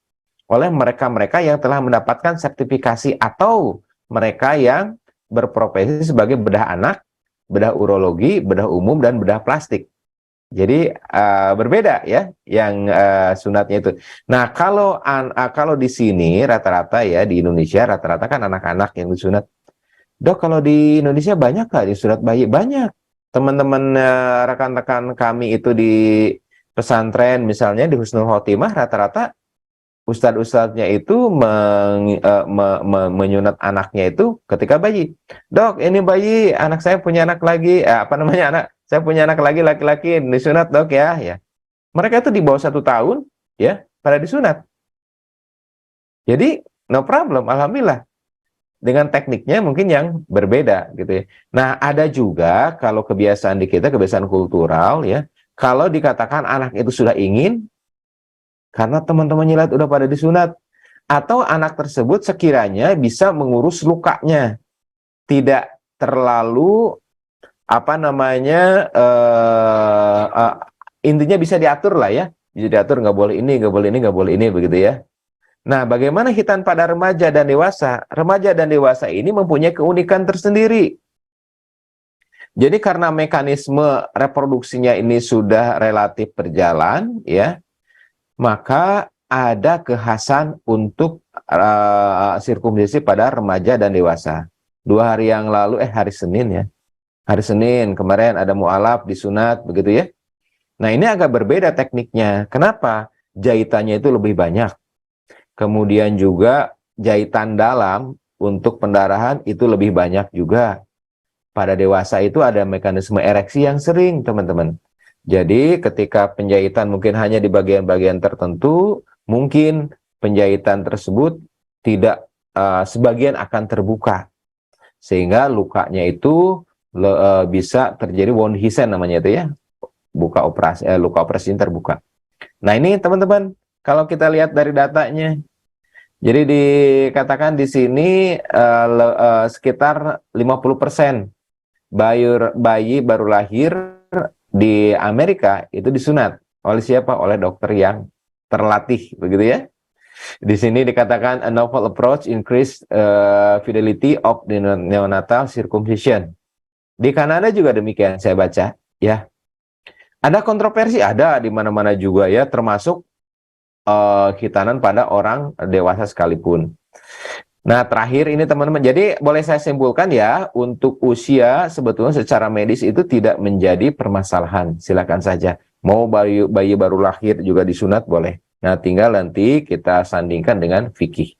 mereka-mereka yang telah mendapatkan sertifikasi atau mereka yang berprofesi sebagai bedah anak, bedah urologi, bedah umum, dan bedah plastik. Jadi berbeda ya yang sunatnya itu. Nah, kalau di sini rata-rata ya di Indonesia rata-rata kan anak-anak yang disunat. Dok, kalau di Indonesia banyak nggak disunat bayi? Banyak. Teman-teman rekan-rekan kami itu di pesantren misalnya di Husnul Khotimah rata-rata ustadz-ustadznya itu menyunat anaknya itu ketika bayi. Dok, ini bayi, anak saya punya anak lagi, saya punya anak lagi laki-laki, disunat dok ya. Ya. Mereka itu di bawah 1 tahun, ya, pada disunat. Jadi, no problem, alhamdulillah. Dengan tekniknya mungkin yang berbeda, gitu ya. Nah, ada juga kalau kebiasaan di kita, kebiasaan kultural, ya, kalau dikatakan anak itu sudah ingin, karena teman-temannya lihat udah pada disunat, atau anak tersebut sekiranya bisa mengurus lukanya, tidak terlalu intinya bisa diatur lah ya, bisa diatur, nggak boleh ini, nggak boleh ini, nggak boleh ini, begitu ya. Nah, bagaimana khitan pada remaja dan dewasa? Remaja dan dewasa ini mempunyai keunikan tersendiri. Jadi karena mekanisme reproduksinya ini sudah relatif berjalan, ya, maka ada kekhasan untuk sirkumsisi pada remaja dan dewasa. 2 hari yang lalu, hari Senin ya. Hari Senin kemarin ada mu'alaf disunat, begitu ya. Nah, ini agak berbeda tekniknya. Kenapa? Jahitannya itu lebih banyak. Kemudian juga jahitan dalam untuk pendarahan itu lebih banyak juga. Pada dewasa itu ada mekanisme ereksi yang sering, teman-teman. Jadi ketika penjahitan mungkin hanya di bagian-bagian tertentu, mungkin penjahitan tersebut tidak sebagian akan terbuka. Sehingga lukanya itu bisa terjadi wound Hisen namanya itu ya. Luka operasi terbuka. Nah, ini teman-teman, kalau kita lihat dari datanya, jadi dikatakan di sini sekitar 50% bayi baru lahir di Amerika itu disunat oleh siapa? Oleh dokter yang terlatih, begitu ya. Di sini dikatakan a novel approach increase fidelity of the neonatal circumcision. Di Kanada juga demikian, saya baca ya. Ada kontroversi, ada di mana-mana juga ya, termasuk khitanan pada orang dewasa sekalipun. Nah, terakhir ini teman-teman, jadi boleh saya simpulkan ya, untuk usia sebetulnya secara medis itu tidak menjadi permasalahan. Silakan saja. Mau bayi baru lahir juga disunat boleh. Nah, tinggal nanti kita sandingkan dengan fikih.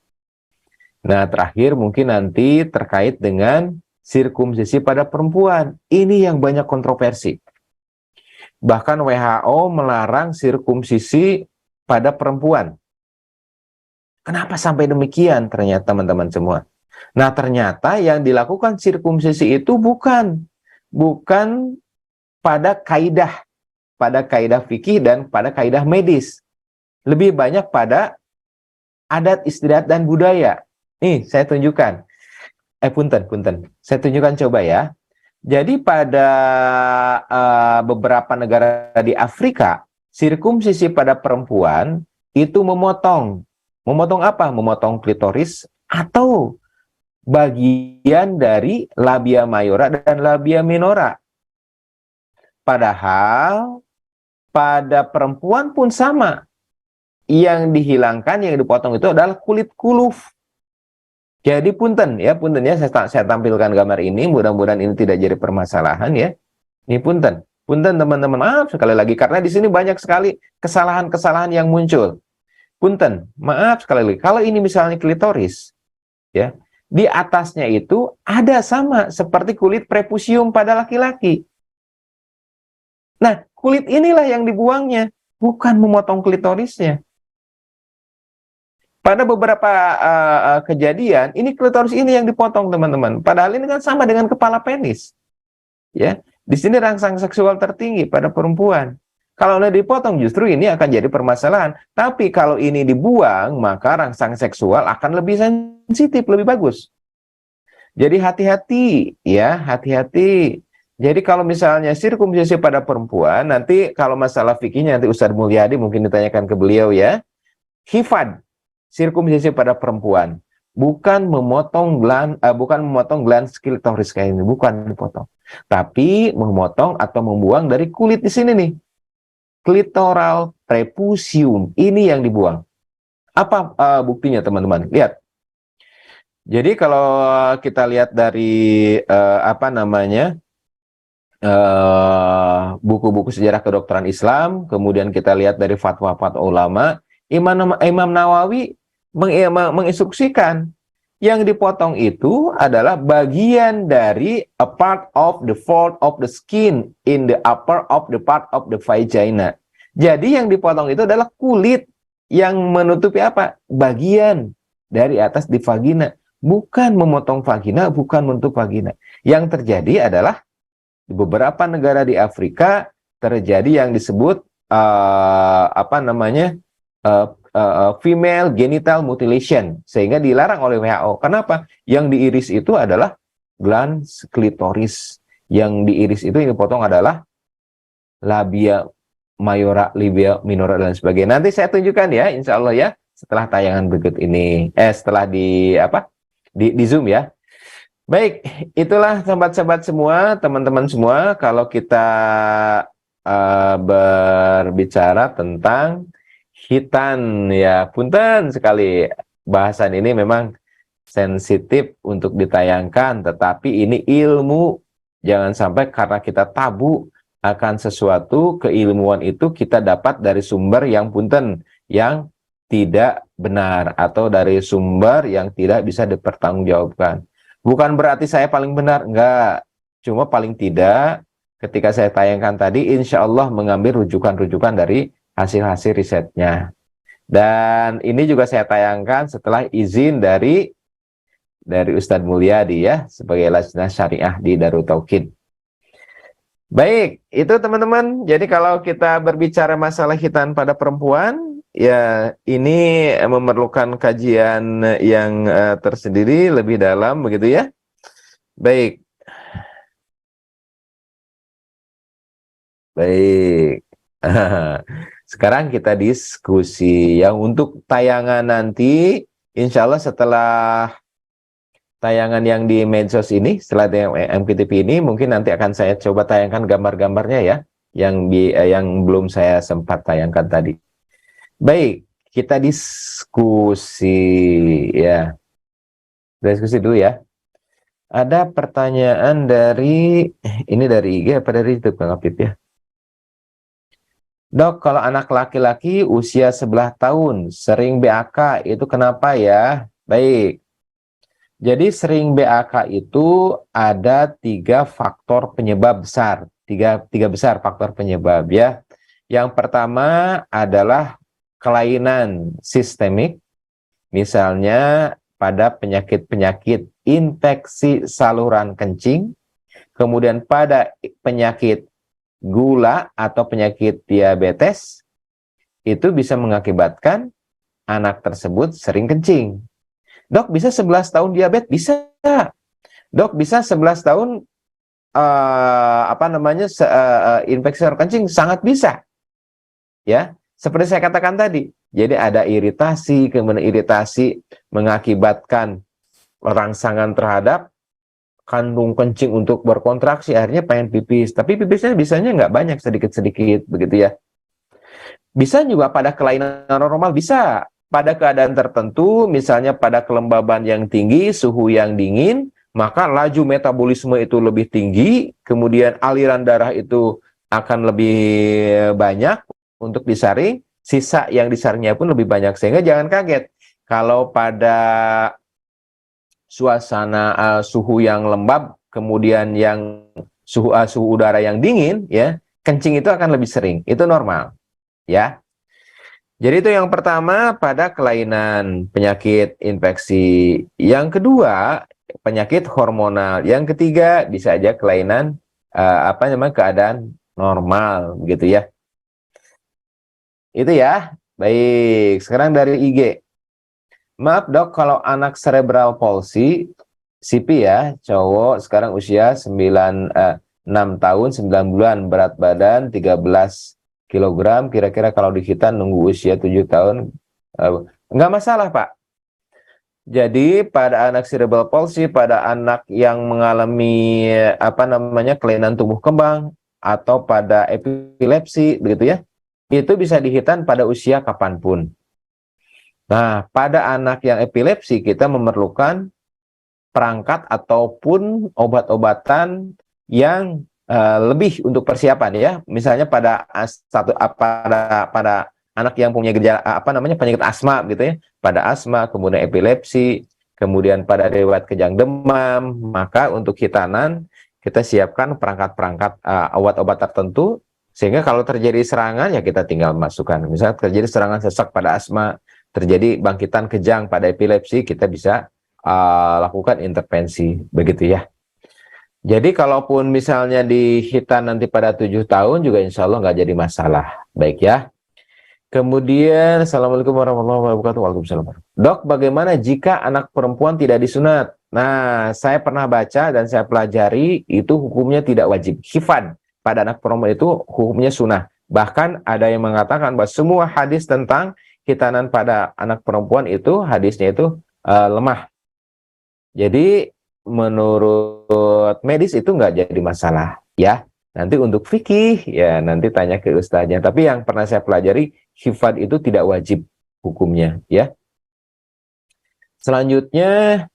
Nah, terakhir mungkin nanti terkait dengan sirkumsisi pada perempuan. Ini yang banyak kontroversi. Bahkan WHO melarang sirkumsisi pada perempuan. Kenapa sampai demikian ternyata teman-teman semua? Nah, ternyata yang dilakukan sirkumsisi itu bukan pada kaidah fikih dan pada kaidah medis. Lebih banyak pada adat istiadat dan budaya. Nih, saya tunjukkan. Punten. Saya tunjukkan coba ya. Jadi pada beberapa negara di Afrika, sirkumsisi pada perempuan itu memotong. Memotong apa? Memotong klitoris atau bagian dari labia mayora dan labia minora. Padahal pada perempuan pun sama. Yang dihilangkan, yang dipotong itu adalah kulit kuluf. Jadi punten ya, saya tampilkan gambar ini, mudah-mudahan ini tidak jadi permasalahan ya. Ini punten teman-teman, maaf sekali lagi karena di sini banyak sekali kesalahan-kesalahan yang muncul. Punten, maaf sekali lagi. Kalau ini misalnya klitoris, ya, di atasnya itu ada sama seperti kulit prepusium pada laki-laki. Nah, kulit inilah yang dibuangnya, bukan memotong klitorisnya. Pada beberapa kejadian, ini klitoris ini yang dipotong, teman-teman. Padahal ini kan sama dengan kepala penis. Ya, di sini rangsang seksual tertinggi pada perempuan. Kalau dipotong justru ini akan jadi permasalahan. Tapi kalau ini dibuang, maka rangsang seksual akan lebih sensitif, lebih bagus. Jadi hati-hati ya, hati-hati. Jadi kalau misalnya sirkumsisi pada perempuan, nanti kalau masalah fikihnya nanti Ustadz Mulyadi mungkin ditanyakan ke beliau ya. Hifad, sirkumsisi pada perempuan, bukan bukan memotong glans klitoris kayak ini, bukan dipotong. Tapi memotong atau membuang dari kulit di sini nih. Klitoral prepusium, ini yang dibuang. Apa buktinya teman-teman? Lihat. Jadi kalau kita lihat dari apa namanya buku-buku sejarah kedokteran Islam, kemudian kita lihat dari fatwa-fatwa ulama, Imam Nawawi menginstruksikan yang dipotong itu adalah bagian dari a part of the fold of the skin in the upper of the part of the vagina. Jadi yang dipotong itu adalah kulit yang menutupi apa? Bagian dari atas di vagina. Bukan memotong vagina, bukan menutup vagina. Yang terjadi adalah di beberapa negara di Afrika terjadi yang disebut apa namanya female genital mutilation, sehingga dilarang oleh WHO. Kenapa? Yang diiris itu adalah glans klitoris. Yang diiris itu yang dipotong adalah labia mayora, labia minora dan sebagainya. Nanti saya tunjukkan ya, insya Allah ya, setelah tayangan berikut ini. Setelah di Zoom ya. Baik, itulah sahabat-sahabat semua, teman-teman semua, kalau kita berbicara tentang khitan ya, punten sekali bahasan ini memang sensitif untuk ditayangkan, tetapi ini ilmu, jangan sampai karena kita tabu akan sesuatu, keilmuan itu kita dapat dari sumber yang punten, yang tidak benar, atau dari sumber yang tidak bisa dipertanggungjawabkan. Bukan berarti saya paling benar, enggak. Cuma paling tidak ketika saya tayangkan tadi, insya Allah mengambil rujukan-rujukan dari hasil-hasil risetnya. Dan ini juga saya tayangkan setelah izin dari Ustadz Mulyadi ya, sebagai lajnah syariah di Darut Tauhid. Baik, itu teman-teman. Jadi kalau kita berbicara masalah khitan pada perempuan, ya ini memerlukan kajian yang tersendiri lebih dalam begitu ya. Baik. Baik. Sekarang kita diskusi yang untuk tayangan nanti, insya Allah setelah tayangan yang di medsos ini, setelah MKTP ini, mungkin nanti akan saya coba tayangkan gambar-gambarnya ya, yang belum saya sempat tayangkan tadi. Baik, kita diskusi ya. Diskusi dulu ya. Ada pertanyaan dari IG apa dari YouTube Kang Apip ya? Dok, kalau anak laki-laki usia 11 tahun sering BAK itu kenapa ya? Baik. Jadi sering BAK itu ada 3 faktor penyebab besar. Tiga besar faktor penyebab ya. Yang pertama adalah kelainan sistemik, misalnya pada penyakit-penyakit infeksi saluran kencing, kemudian pada penyakit gula atau penyakit diabetes, itu bisa mengakibatkan anak tersebut sering kencing. Dok, bisa 11 tahun diabetes? Bisa. Dok, bisa 11 tahun infeksi saluran kencing? Sangat bisa. Ya, seperti saya katakan tadi. Jadi ada iritasi, kemudian iritasi mengakibatkan rangsangan terhadap kandung kencing untuk berkontraksi, akhirnya pengen pipis. Tapi pipisnya bisanya nggak banyak, sedikit-sedikit begitu ya. Bisa juga pada kelainan normal, bisa. Pada keadaan tertentu, misalnya pada kelembaban yang tinggi, suhu yang dingin, maka laju metabolisme itu lebih tinggi, kemudian aliran darah itu akan lebih banyak untuk disaring, sisa yang disaringnya pun lebih banyak. Sehingga jangan kaget kalau pada suasana suhu yang lembab, kemudian yang suhu udara yang dingin, ya, kencing itu akan lebih sering. Itu normal, ya. Jadi itu yang pertama pada kelainan penyakit infeksi. Yang kedua, penyakit hormonal. Yang ketiga bisa aja kelainan keadaan normal, begitu ya. Itu ya. Baik, sekarang dari IG. Maaf dok, kalau anak cerebral palsy, CP ya, cowok sekarang usia 6 tahun 9 bulan, berat badan 13 kilogram, kira-kira kalau dihitan nunggu usia 7 tahun, nggak masalah Pak. Jadi pada anak cerebral palsy, pada anak yang mengalami kelainan tumbuh kembang atau pada epilepsi begitu ya, itu bisa dihitan pada usia kapanpun. Nah, pada anak yang epilepsi kita memerlukan perangkat ataupun obat-obatan yang lebih untuk persiapan ya. Misalnya pada pada anak yang punya gejala penyakit asma gitu ya, pada asma, kemudian epilepsi, kemudian pada riwayat kejang demam, maka untuk hitanan kita siapkan perangkat-perangkat obat-obat tertentu sehingga kalau terjadi serangan ya kita tinggal masukkan. Misalnya terjadi serangan sesak pada asma, terjadi bangkitan kejang pada epilepsi, kita bisa lakukan intervensi begitu ya. Jadi kalaupun misalnya dihitan nanti pada 7 tahun juga insya Allah nggak jadi masalah. Baik ya. Kemudian, Assalamualaikum warahmatullahi wabarakatuh. Waalaikumsalam. Dok, bagaimana jika anak perempuan tidak disunat? Nah, saya pernah baca dan saya pelajari, itu hukumnya tidak wajib. Khifan pada anak perempuan itu hukumnya sunnah. Bahkan ada yang mengatakan bahwa semua hadis tentang khitanan pada anak perempuan itu, hadisnya itu lemah. Jadi, menurut medis itu nggak jadi masalah. Ya, nanti untuk fikih, ya nanti tanya ke ustaznya. Tapi yang pernah saya pelajari, khifat itu tidak wajib hukumnya ya. Selanjutnya,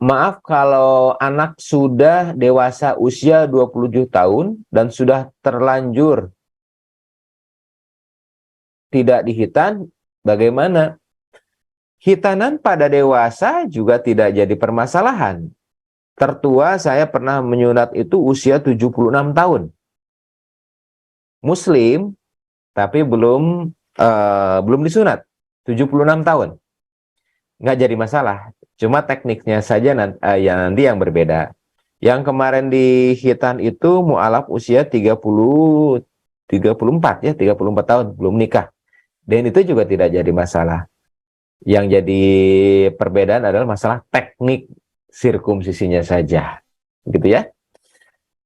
maaf kalau anak sudah dewasa usia 27 tahun dan sudah terlanjur tidak dihitan, bagaimana? Hitanan pada dewasa juga tidak jadi permasalahan. Tertua saya pernah menyunat itu usia 76 tahun. Muslim, tapi belum disunat, 76 tahun. Nggak jadi masalah, cuma tekniknya saja nanti yang berbeda. Yang kemarin di hitan itu mu'alaf usia 34 ya, 34 tahun, belum nikah. Dan itu juga tidak jadi masalah. Yang jadi perbedaan adalah masalah teknik sirkumsisinya saja. Gitu ya.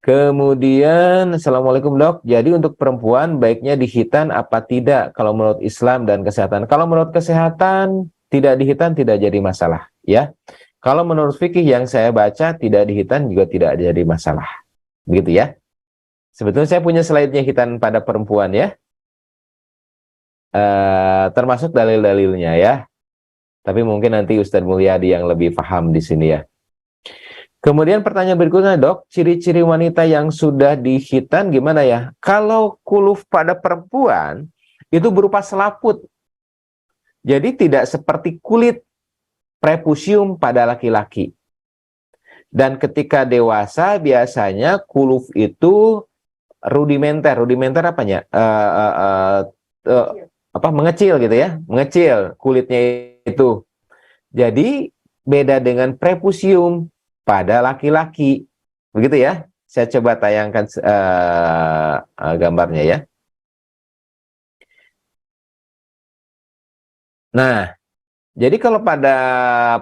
Kemudian, Assalamualaikum dok, jadi untuk perempuan baiknya dihitan apa tidak kalau menurut Islam dan kesehatan? Kalau menurut kesehatan, tidak dihitan tidak jadi masalah. Ya. Kalau menurut fikih yang saya baca, tidak dihitan juga tidak jadi masalah. Begitu ya. Sebetulnya saya punya slide-nya hitan pada perempuan ya. Termasuk dalil-dalilnya ya. Tapi mungkin nanti Ustadz Mulyadi yang lebih paham di sini ya. Kemudian pertanyaan berikutnya dok, ciri-ciri wanita yang sudah dihitan gimana ya? Kalau kuluf pada perempuan itu berupa selaput. Jadi tidak seperti kulit prepusium pada laki-laki. Dan ketika dewasa biasanya kuluf itu rudimenter. Rudimenter apanya? Mengecil gitu ya, mengecil kulitnya itu. Jadi beda dengan prepusium pada laki-laki, begitu ya. Saya coba tayangkan gambarnya ya. Nah, jadi kalau pada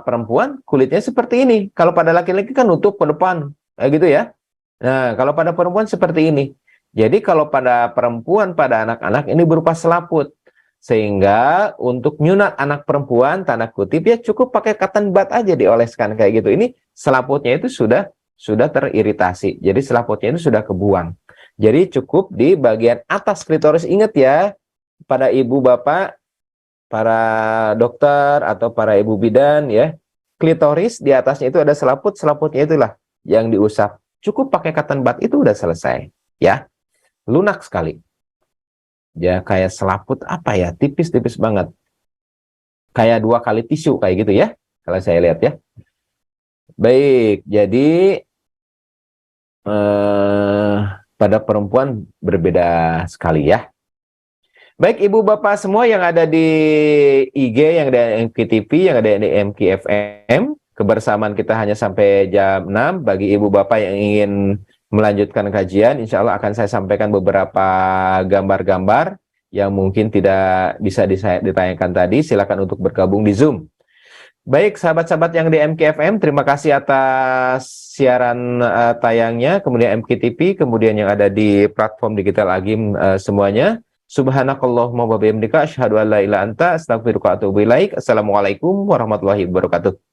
perempuan kulitnya seperti ini, kalau pada laki-laki kan nutup ke depan, gitu ya. Nah, kalau pada perempuan seperti ini. Jadi kalau pada perempuan, pada anak-anak ini berupa selaput. Sehingga untuk nyunat anak perempuan, tanda kutip ya cukup pakai cotton bud aja dioleskan kayak gitu. Ini selaputnya itu sudah teriritasi. Jadi selaputnya itu sudah kebuang. Jadi cukup di bagian atas klitoris. Ingat ya, pada ibu bapak, para dokter atau para ibu bidan ya, klitoris di atasnya itu ada selaput, selaputnya itulah yang diusap. Cukup pakai cotton bud itu udah selesai ya. Lunak sekali. Ya kayak selaput apa ya, tipis-tipis banget. Kayak 2 kali tisu kayak gitu ya, kalau saya lihat ya. Baik, jadi pada perempuan berbeda sekali ya. Baik ibu bapak semua yang ada di IG, yang ada di MKTV, yang ada di MKFM, kebersamaan kita hanya sampai jam 6. Bagi ibu bapak yang ingin melanjutkan kajian. Insya Allah akan saya sampaikan beberapa gambar-gambar yang mungkin tidak bisa ditayangkan tadi. Silakan untuk bergabung di Zoom. Baik, sahabat-sahabat yang di MKFM, terima kasih atas siaran tayangnya, kemudian MKTV, kemudian yang ada di platform digital Agim semuanya. Subhanakallahumma wa bihamdika asyhadu an la ilaha illa anta astaghfiruka wa atubu ilaik. Assalamualaikum warahmatullahi wabarakatuh.